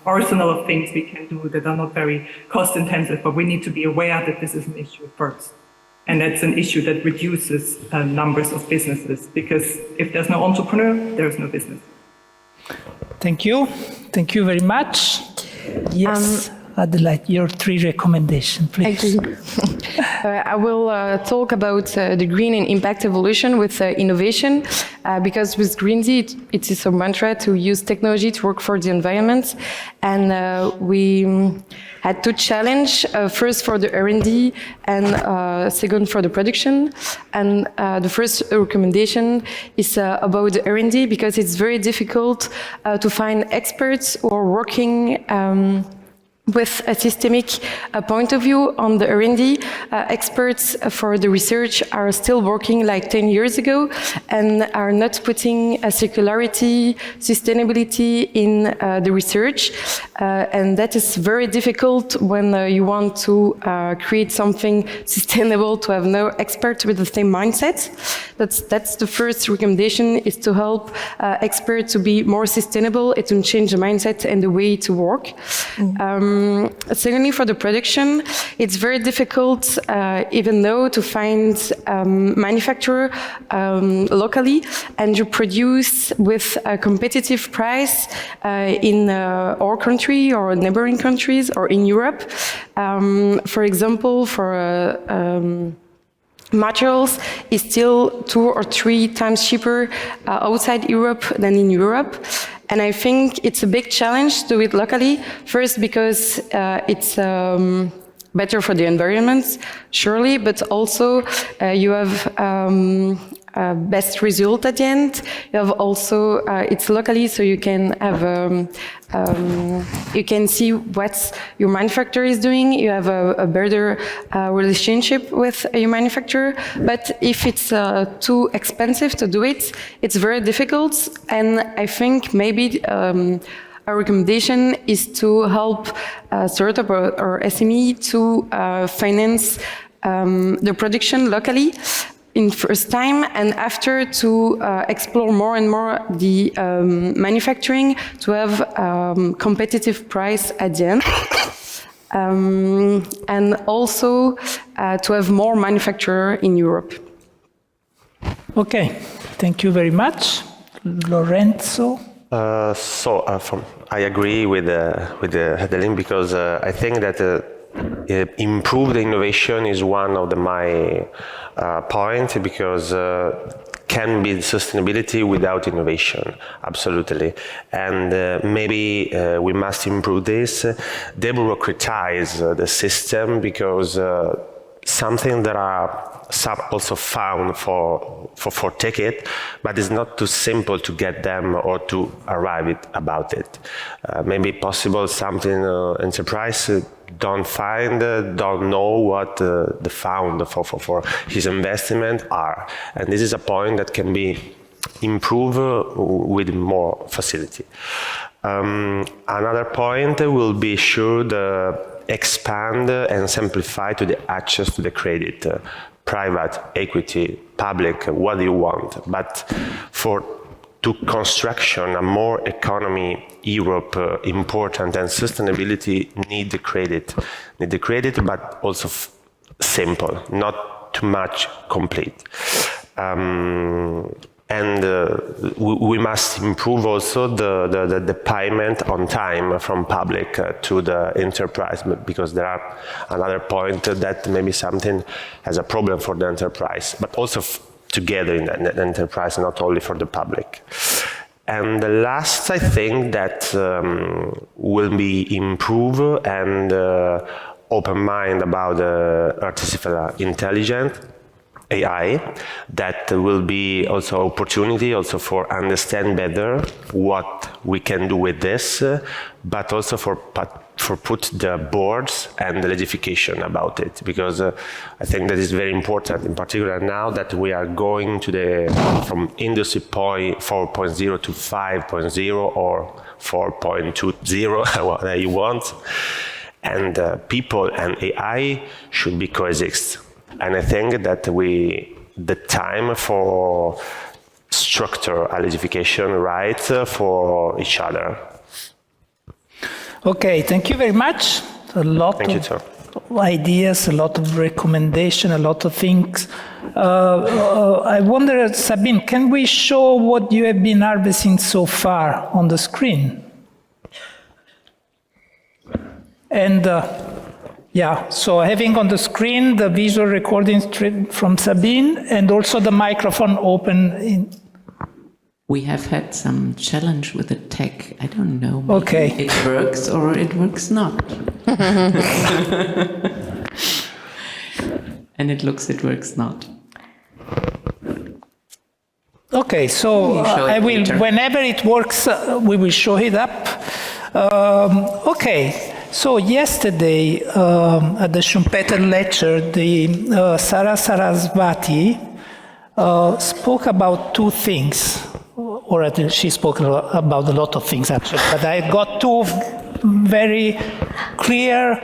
arsenal of things we can do that are not very cost intensive, but we need to be aware that this is an issue first. And that's an issue that reduces numbers of businesses, because if there's no entrepreneur, there's no business. Thank you. Thank you very much. Yes, Adelaide, your 3 recommendations, please. I will talk about the green and impact evolution with innovation, because with Green it is a mantra to use technology to work for the environment, and we had to challenge first for the R&D and second for the production. And the first recommendation is about the R&D, because it's very difficult to find experts who are working with a systemic point of view on the R&D. Experts for the research are still working like 10 years ago and are not putting a circularity, sustainability in the research. And that is very difficult when you want to create something sustainable, to have no expert with the same mindset. That's the first recommendation, is to help experts to be more sustainable and to change the mindset and the way to work. Secondly, for the production, it's very difficult, even though, to find manufacturer locally and to produce with a competitive price in our country or neighboring countries or in Europe. For example, for materials is still 2 or 3 times cheaper outside Europe than in Europe. And I think it's a big challenge to do it locally. First, because it's better for the environment, surely, but also you have best result at the end. You have also, it's locally, so you can have, you can see what your manufacturer is doing. You have a better relationship with your manufacturer. But if it's too expensive to do it, it's very difficult. And I think maybe our recommendation is to help startup or SME to finance the production locally in first time, and after to explore more and more the manufacturing, to have competitive price at the end, and also to have more manufacturer in Europe. Okay, thank you very much. Lorenzo? I agree with Adeline, because I think that improved innovation is one of my points, because can be sustainability without innovation, absolutely. And maybe we must improve this, debureaucratize the system, because something that are also found for ticket, but it's not too simple to get them or to arrive about it. Maybe possible something enterprise don't find, don't know what the fund for his investment are. And this is a point that can be improved with more facility. Another point will be should expand and simplify to the access to the credit, private, equity, public, what do you want? But to construction, a more economy Europe important, and sustainability need the credit, but also simple, not too much complete. And we must improve also the payment on time from public to the enterprise, because there are another point that maybe something has a problem for the enterprise, but also together in the enterprise, not only for the public. And the last, I think that will be improve and open mind about artificial intelligence, AI, that will be also opportunity also for understand better what we can do with this, but also for for put the boards and the legislation about it, because I think that is very important, in particular now that we are going to from industry 4.0 to 5.0 or 4.20, whatever you want, and people and AI should be coexist. And I think that the time for structure electrification right for each other. Okay, thank you very much. A lot of ideas, a lot of recommendations, a lot of things. I wonder, Sabine, can we show what you have been harvesting so far on the screen? And yeah, so having on the screen the visual recording from Sabine and also the microphone open. We have had some challenge with the tech. I don't know. Okay. It works or it works not. And it works not. Okay, so I will, whenever it works, we will show it up. Okay, so yesterday at the Schumpeter lecture, Sara Sarasvati spoke about two things. Or she spoke about a lot of things actually, but I got two very clear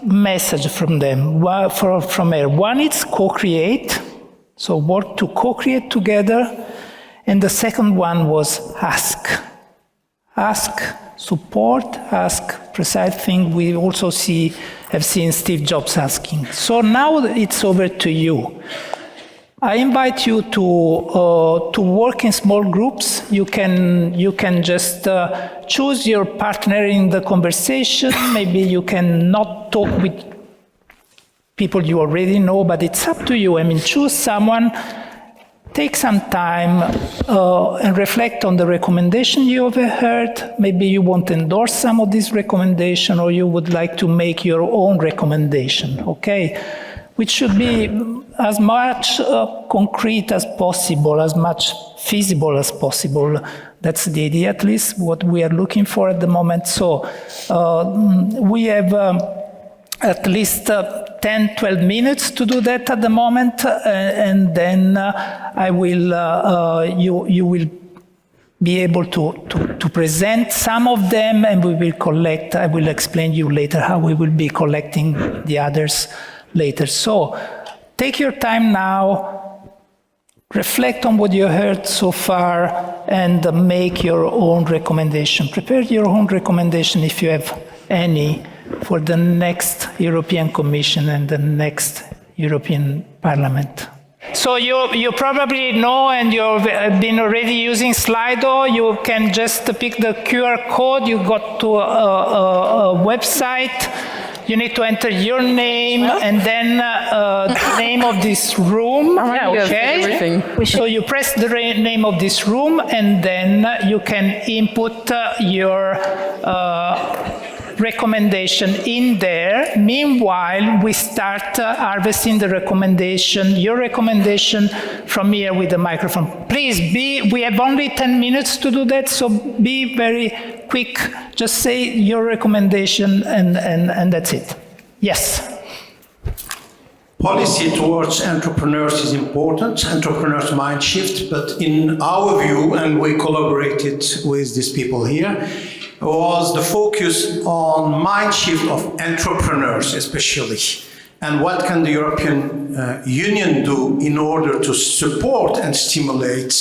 messages from them, from her. One is co-create, so work to co-create together, and the second one was ask. Ask, support, ask, precise thing we also have seen Steve Jobs asking. So now it's over to you. I invite you to work in small groups. You can just choose your partner in the conversation. Maybe you can not talk with people you already know, but it's up to you. I mean, choose someone, take some time and reflect on the recommendation you have heard. Maybe you want to endorse some of these recommendations, or you would like to make your own recommendation, okay? Which should be as much concrete as possible, as much feasible as possible. That's the idea, at least, what we are looking for at the moment. So we have at least 10, 12 minutes to do that at the moment, and then I will, you will be able to present some of them, and we will collect. I will explain you later how we will be collecting the others later. So take your time now, reflect on what you heard so far, and make your own recommendation. Prepare your own recommendation, if you have any, for the next European Commission and the next European Parliament. So you probably know, and you've been already using Slido. You can just pick the QR code. You got to a website. You need to enter your name and then the name of this room. Okay. So you press the name of this room, and then you can input your recommendation in there. Meanwhile, we start harvesting the recommendation, your recommendation from here with the microphone. Please we have only 10 minutes to do that, so be very quick. Just say your recommendation and that's it. Yes. Policy towards entrepreneurs is important, entrepreneurs' mind shift, but in our view, and we collaborated with these people here, was the focus on mind shift of entrepreneurs especially. And what can the European Union do in order to support and stimulate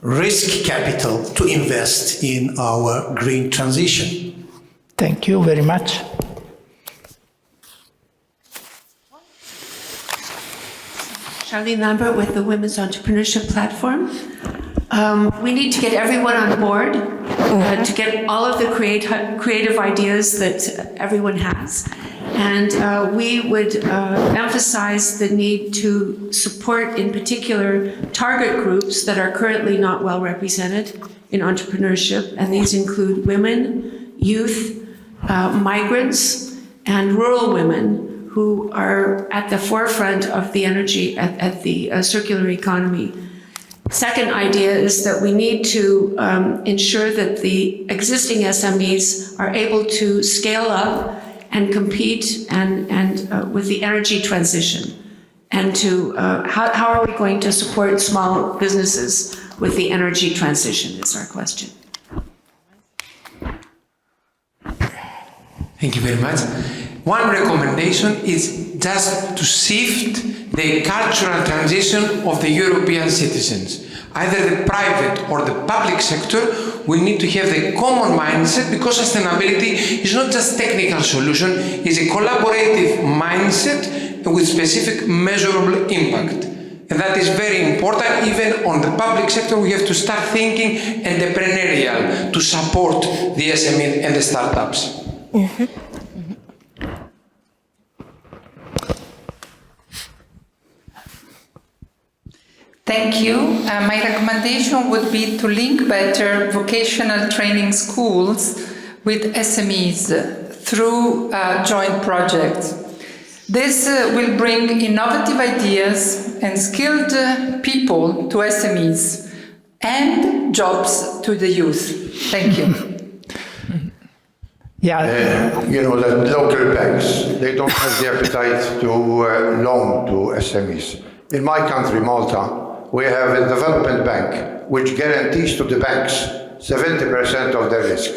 risk capital to invest in our green transition? Thank you very much. Charlene Lambert with the Women's Entrepreneurship Platform. We need to get everyone on board, to get all of the creative ideas that everyone has. And we would emphasize the need to support, in particular, target groups that are currently not well represented in entrepreneurship. And these include women, youth, migrants, and rural women who are at the forefront of the energy, at the circular economy. Second idea is that we need to ensure that the existing SMEs are able to scale up and compete and with the energy transition. And to how are we going to support small businesses with the energy transition is our question. Thank you very much. One recommendation is just to shift the cultural transition of the European citizens. Either the private or the public sector, we need to have the common mindset, because sustainability is not just technical solution, it's a collaborative mindset with specific measurable impact. And that is very important. Even on the public sector, we have to start thinking entrepreneurial to support the SME and the startups. Mm-hmm. Thank you. My recommendation would be to link better vocational training schools with SMEs through joint projects. This will bring innovative ideas and skilled people to SMEs and jobs to the youth. Thank you. Yeah. You know that local banks, they don't have the appetite to loan to SMEs. In my country, Malta, we have a development bank which guarantees to the banks 70% of the risk.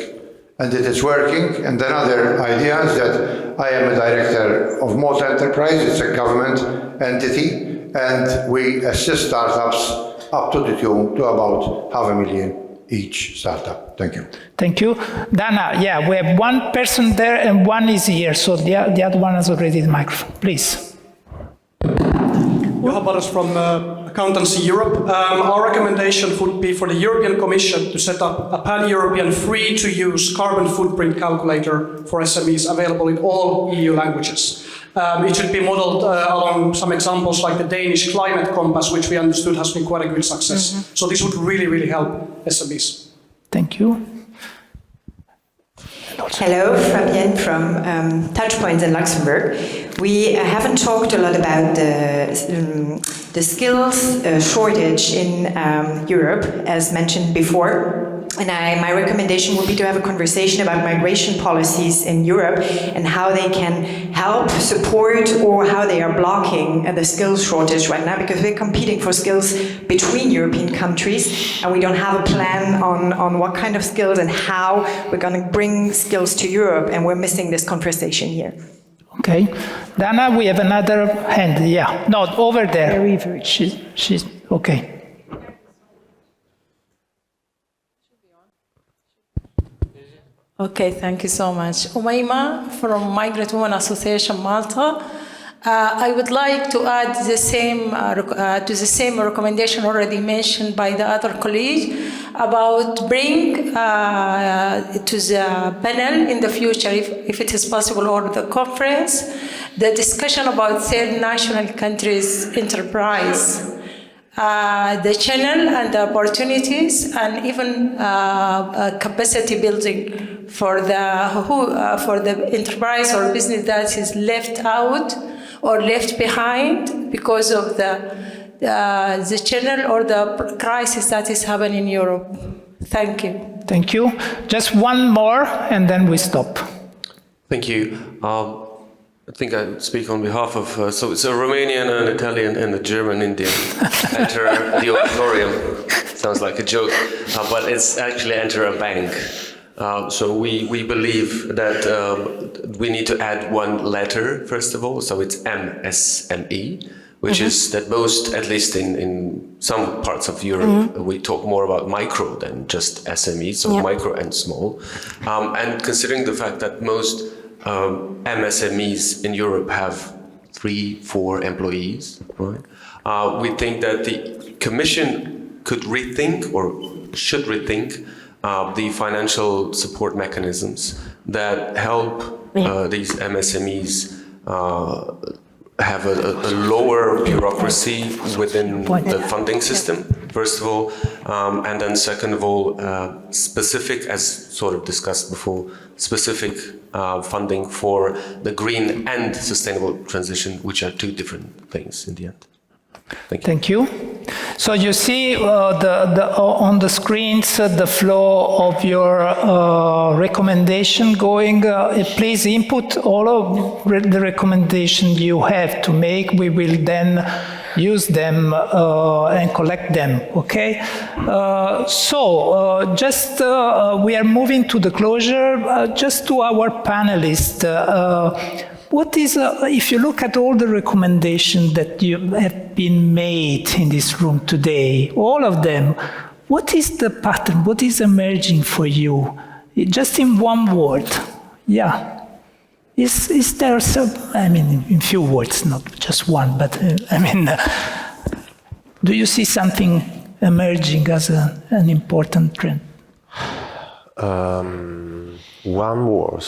And it is working. And another idea is that I am a director of Malta Enterprise. It's a government entity, and we assist startups up to the tune to about $500,000 each startup. Thank you. Thank you. Dana, yeah, we have one person there and one is here, so the other one has already the microphone. Please. Johan Barres from Accountancy Europe. Our recommendation would be for the European Commission to set up a pan-European free-to-use carbon footprint calculator for SMEs available in all EU languages. It should be modeled along some examples like the Danish climate compass, which we understood has been quite a good success. Mm-hmm. So this would really, really help SMEs. Thank you. Hello, Fabienne from Touchpoints in Luxembourg. We haven't talked a lot about the skills shortage in Europe, as mentioned before. And my recommendation would be to have a conversation about migration policies in Europe and how they can help, support, or how they are blocking the skills shortage right now, because we're competing for skills between European countries, and we don't have a plan on what kind of skills and how we're going to bring skills to Europe, and we're missing this conversation here. Okay. Dana, we have another hand. Yeah. No, over there. She's okay. Okay, thank you so much. Umayma from Migrant Women Association Malta. I would like to add the same to the same recommendation already mentioned by the other colleague about bring to the panel in the future, if it is possible, or the conference, the discussion about third national countries enterprise. The channel and the opportunities, and even capacity building for the enterprise or business that is left out or left behind because of the channel or the crisis that is happening in Europe. Thank you. Thank you. Just one more, and then we stop. Thank you. I think I speak on behalf of, so it's a Romanian, an Italian, and a German Indian enter the auditorium. Sounds like a joke, but it's actually enter a bank. So we believe that we need to add one letter, first of all, so it's MSME, which is that most, at least in some parts of Europe, we talk more about micro than just SME, so micro and small. And considering the fact that most MSMEs in Europe have 3-4 employees, right? We think that the Commission could rethink or should rethink the financial support mechanisms that help these MSMEs have a lower bureaucracy within the funding system, first of all, and then second of all, specific, as sort of discussed before, specific funding for the green and sustainable transition, which are two different things in the end. Thank you. Thank you. So you see on the screens the flow of your recommendation going. Please input all of the recommendations you have to make. We will then use them and collect them, okay? We are moving to the closure. Just to our panelists, what is, if you look at all the recommendations that have been made in this room today, all of them, what is the pattern? What is emerging for you? Just in one word, yeah. Is there some, I mean, in few words, not just one, but do you see something emerging as an important trend? One word,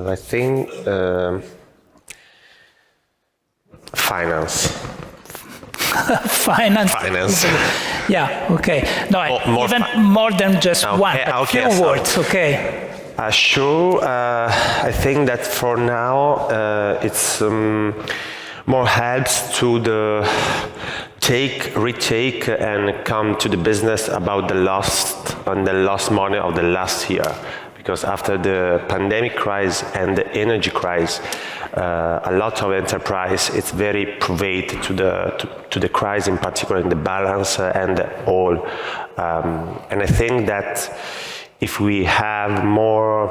I think finance. Finance. Yeah, okay. No, even more than just one, but few words, okay. Sure, I think that for now it's more helps to the retake and come to the business about the lost money of the last year. Because after the pandemic crisis and the energy crisis, a lot of enterprise it's very private to the crisis, in particular in the balance and all. And I think that if we have more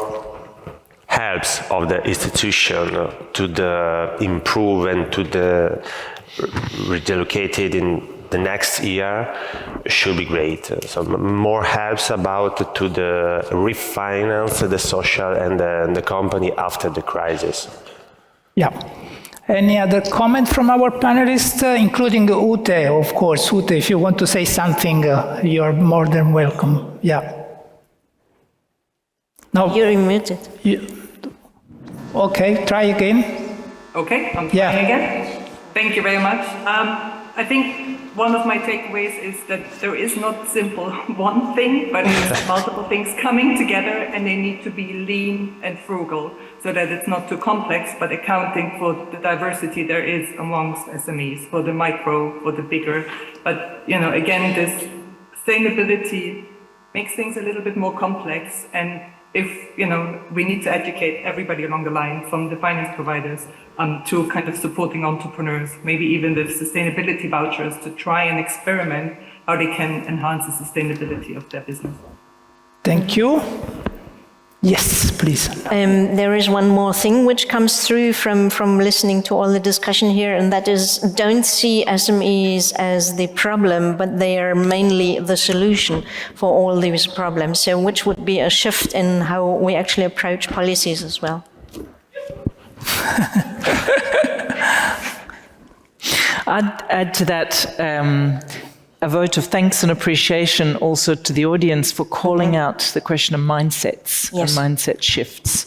helps of the institution to the improve and to the relocated in the next year, should be great. So more helps about to the refinance the social and the company after the crisis. Yeah. Any other comment from our panelists, including Ute, of course. Ute, if you want to say something, you're more than welcome. Yeah. No. You're muted. Okay, try again. Okay, I'm trying again. Thank you very much. I think one of my takeaways is that there is not simple one thing, but it's multiple things coming together, and they need to be lean and frugal so that it's not too complex, but accounting for the diversity there is amongst SMEs, for the micro, for the bigger. But, again, this sustainability makes things a little bit more complex, and if, we need to educate everybody along the line, from the finance providers to kind of supporting entrepreneurs, maybe even the sustainability vouchers, to try and experiment how they can enhance the sustainability of their business. Thank you. Yes, please. There is one more thing which comes through from listening to all the discussion here, and that is, don't see SMEs as the problem, but they are mainly the solution for all these problems. So which would be a shift in how we actually approach policies as well. I'd add to that a vote of thanks and appreciation also to the audience for calling out the question of mindsets and mindset shifts.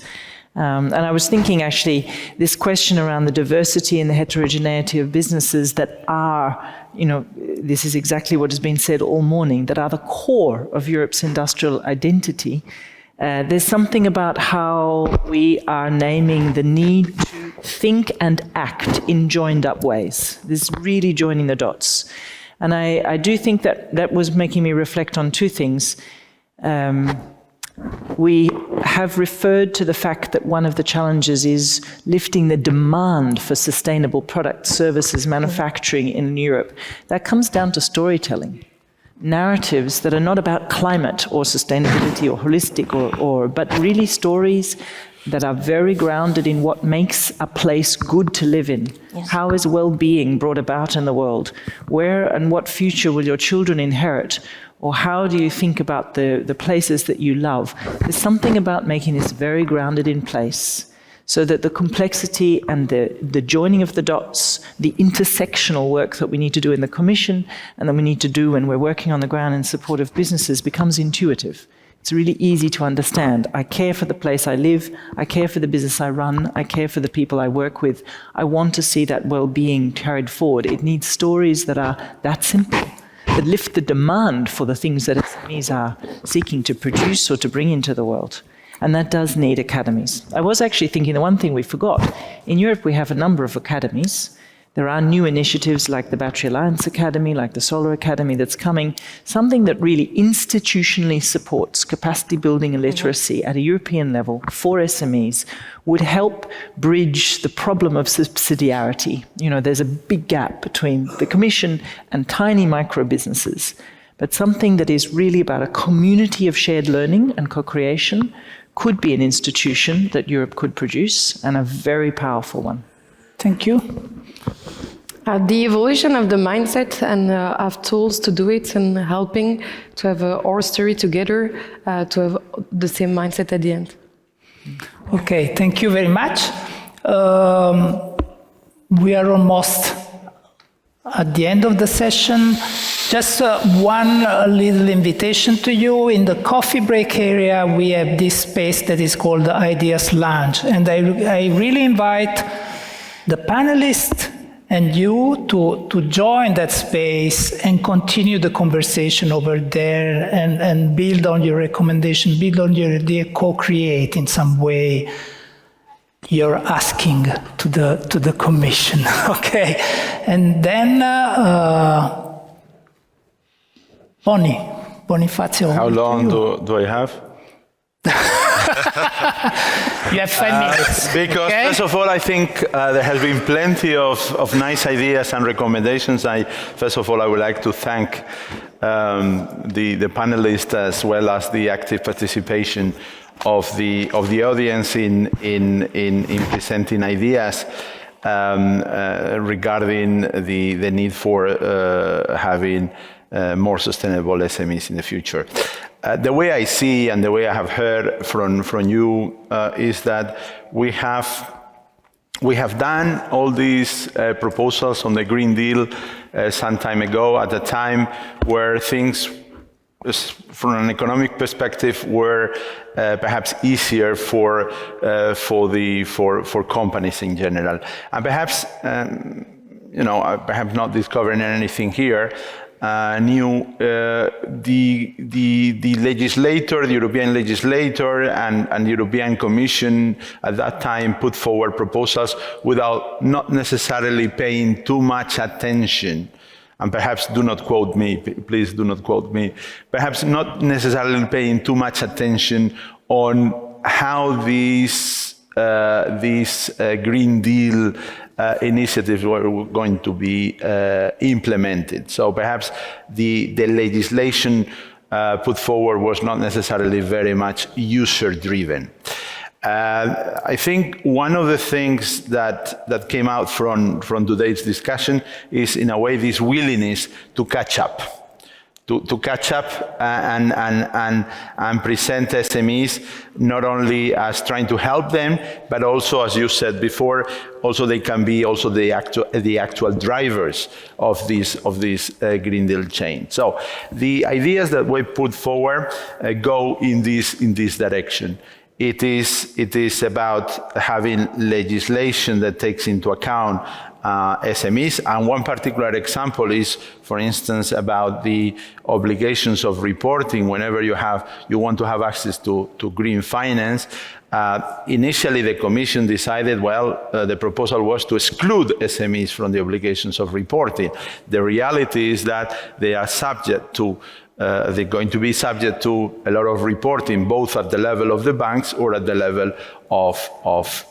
And I was thinking, actually, this question around the diversity and the heterogeneity of businesses that are, this is exactly what has been said all morning, that are the core of Europe's industrial identity. There's something about how we are naming the need to think and act in joined up ways. This is really joining the dots. And I do think that was making me reflect on two things. We have referred to the fact that one of the challenges is lifting the demand for sustainable products, services, manufacturing in Europe. That comes down to storytelling. Narratives that are not about climate or sustainability or holistic but really stories that are very grounded in what makes a place good to live in. Yes. How is well-being brought about in the world? Where and what future will your children inherit? Or how do you think about the places that you love? There's something about making this very grounded in place, so that the complexity and the joining of the dots, the intersectional work that we need to do in the Commission and that we need to do when we're working on the ground in support of businesses becomes intuitive. It's really easy to understand. I care for the place I live, I care for the business I run, I care for the people I work with. I want to see that well-being carried forward. It needs stories that are that simple, that lift the demand for the things that SMEs are seeking to produce or to bring into the world. And that does need academies. I was actually thinking the one thing we forgot. In Europe, we have a number of academies. There are new initiatives like the Battery Alliance Academy, like the Solar Academy that's coming, something that really institutionally supports capacity building and literacy at a European level for SMEs would help bridge the problem of subsidiarity. You know, there's a big gap between the Commission and tiny micro businesses, but something that is really about a community of shared learning and co-creation could be an institution that Europe could produce, and a very powerful one. Thank you. The evolution of the mindset and of tools to do it, and helping to have our story together, to have the same mindset at the end. Okay, thank you very much. We are almost at the end of the session. Just one little invitation to you. In the coffee break area, we have this space that is called the Ideas Lounge. And I really invite the panelists and you to join that space and continue the conversation over there, and build on your recommendation, build on your idea, co-create in some way you're asking to the Commission. Okay? And then Bonifacio. How long do I have? You have 5 minutes. Because okay? first of all, I think there has been plenty of nice ideas and recommendations. First of all, I would like to thank the panelists, as well as the active participation of the audience in presenting ideas regarding the need for having more sustainable SMEs in the future. The way I see and the way I have heard from you is that we have done all these proposals on the Green Deal some time ago, at a time where things, from an economic perspective, were perhaps easier for companies in general, and perhaps perhaps not discovering anything here. The legislator, the European legislator, and the European Commission at that time put forward proposals without not necessarily paying too much attention. And perhaps do not quote me, please do not quote me. Perhaps not necessarily paying too much attention on how these Green Deal initiatives were going to be implemented. So perhaps the legislation put forward was not necessarily very much user-driven. I think one of the things that came out from today's discussion is, in a way, this willingness to catch up. To catch up and present SMEs not only as trying to help them, but also, as you said before, also they can be also the actual drivers of this Green Deal change. So the ideas that we put forward go in this direction. It is about having legislation that takes into account SMEs, and one particular example is, for instance, about the obligations of reporting whenever you want to have access to green finance. Initially, the Commission decided, the proposal was to exclude SMEs from the obligations of reporting. The reality is that they are subject to they're going to be subject to a lot of reporting, both at the level of the banks or at the level of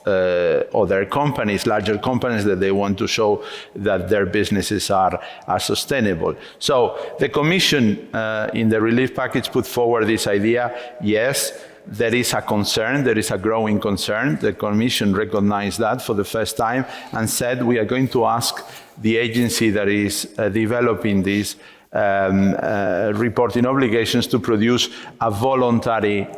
other companies, larger companies, that they want to show that their businesses are sustainable. So the Commission, in the relief package, put forward this idea. Yes, there is a concern, there is a growing concern. The Commission recognized that for the first time and said, we are going to ask the agency that is developing these reporting obligations to produce a voluntary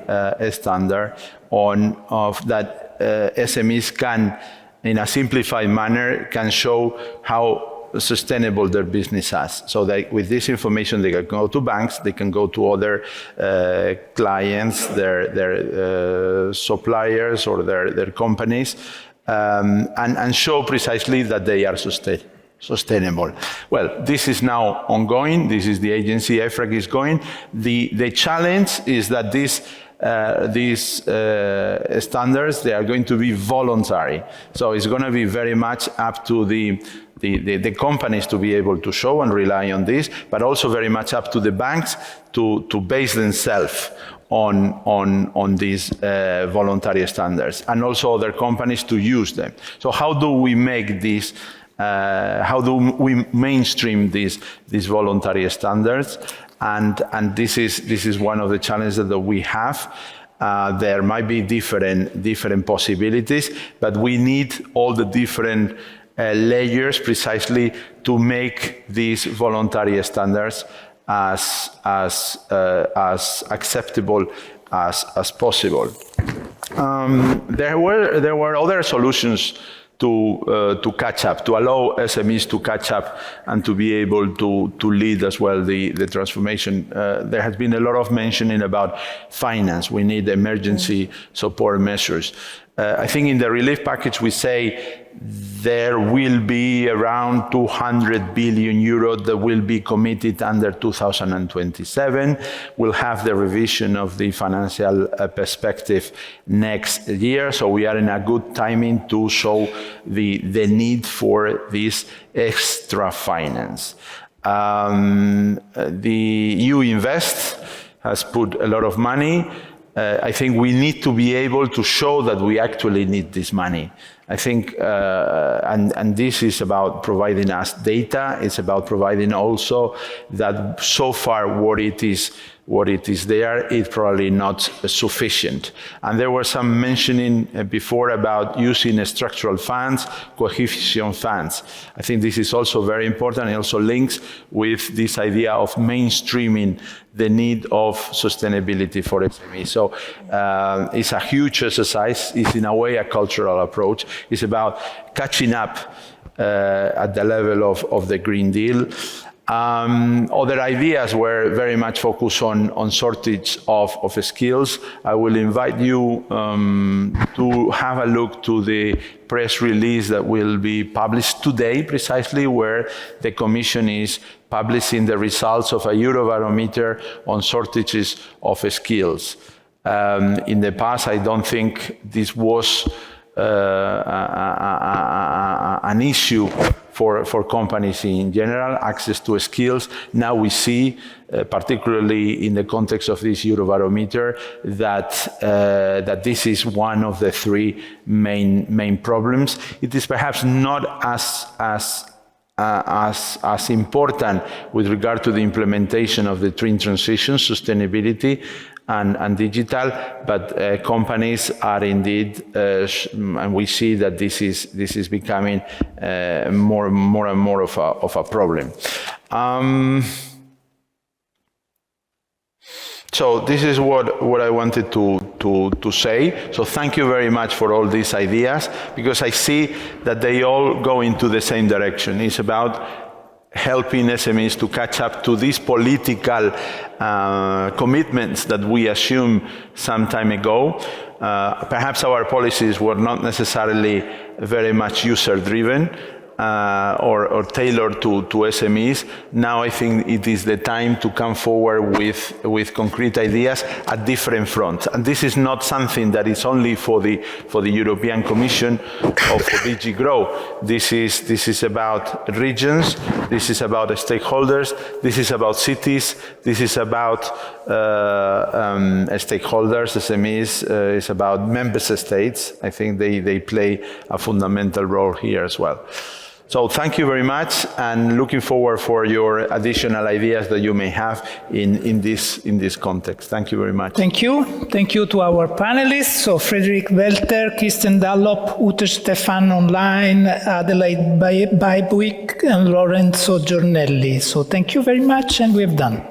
standard that SMEs can, in a simplified manner, can show how sustainable their business is. So that with this information, they can go to banks, they can go to other clients, their suppliers or their companies, and show precisely that they are sustainable. Well, this is now ongoing. This is the agency EFRAG is going. The challenge is that this these standards, they are going to be voluntary. So it's going to be very much up to the companies to be able to show and rely on this, but also very much up to the banks to base themselves on these voluntary standards, and also other companies to use them. So how do we make this, how do we mainstream these voluntary standards? And this is one of the challenges that we have. There might be different possibilities, but we need all the different layers precisely to make these voluntary standards as acceptable as possible. There were other solutions to catch up, to allow SMEs to catch up and to be able to lead as well the transformation. There has been a lot of mentioning about finance. We need emergency support measures. I think in the relief package we say there will be around 200 billion euros that will be committed under 2027. We'll have the revision of the financial perspective next year, so we are in a good timing to show the need for this extra finance. The EU Invest has put a lot of money. I think we need to be able to show that we actually need this money. I think, and this is about providing us data. It's about providing also that so far what it is there is probably not sufficient. And there was some mentioning before about using structural funds, cohesion funds. I think this is also very important. It also links with this idea of mainstreaming the need of sustainability for SMEs. So it's a huge exercise. It's in a way a cultural approach. It's about catching up at the level of the Green Deal. Other ideas were very much focused on shortage of skills. I will invite you to have a look to the press release that will be published today, precisely, where the Commission is publishing the results of a Eurobarometer on shortages of skills. In the past, I don't think this was an issue for companies in general, access to skills. Now we see, particularly in the context of this Eurobarometer, that this is one of the three main problems. It is perhaps not as important with regard to the implementation of the twin transition, sustainability and digital, but companies are indeed, and we see that this is becoming more and more of a problem. So this is what I wanted to say. So thank you very much for all these ideas, because I see that they all go into the same direction. It's about helping SMEs to catch up to these political commitments that we assumed some time ago. Perhaps our policies were not necessarily very much user-driven or tailored to SMEs. Now I think it is the time to come forward with concrete ideas at different fronts. And this is not something that is only for the European Commission or for DG GROW. This is about regions, this is about stakeholders, this is about cities, this is about stakeholders, SMEs, it's about member states. I think they play a fundamental role here as well. So thank you very much, and looking forward for your additional ideas that you may have in this context. Thank you very much. Thank you. Thank you to our panelists. So Frederick Welter, Kirsten Dallop, Ute Stefan online, Adelaide Baibuik, and Lorenzo Giornelli. So thank you very much, and we've done.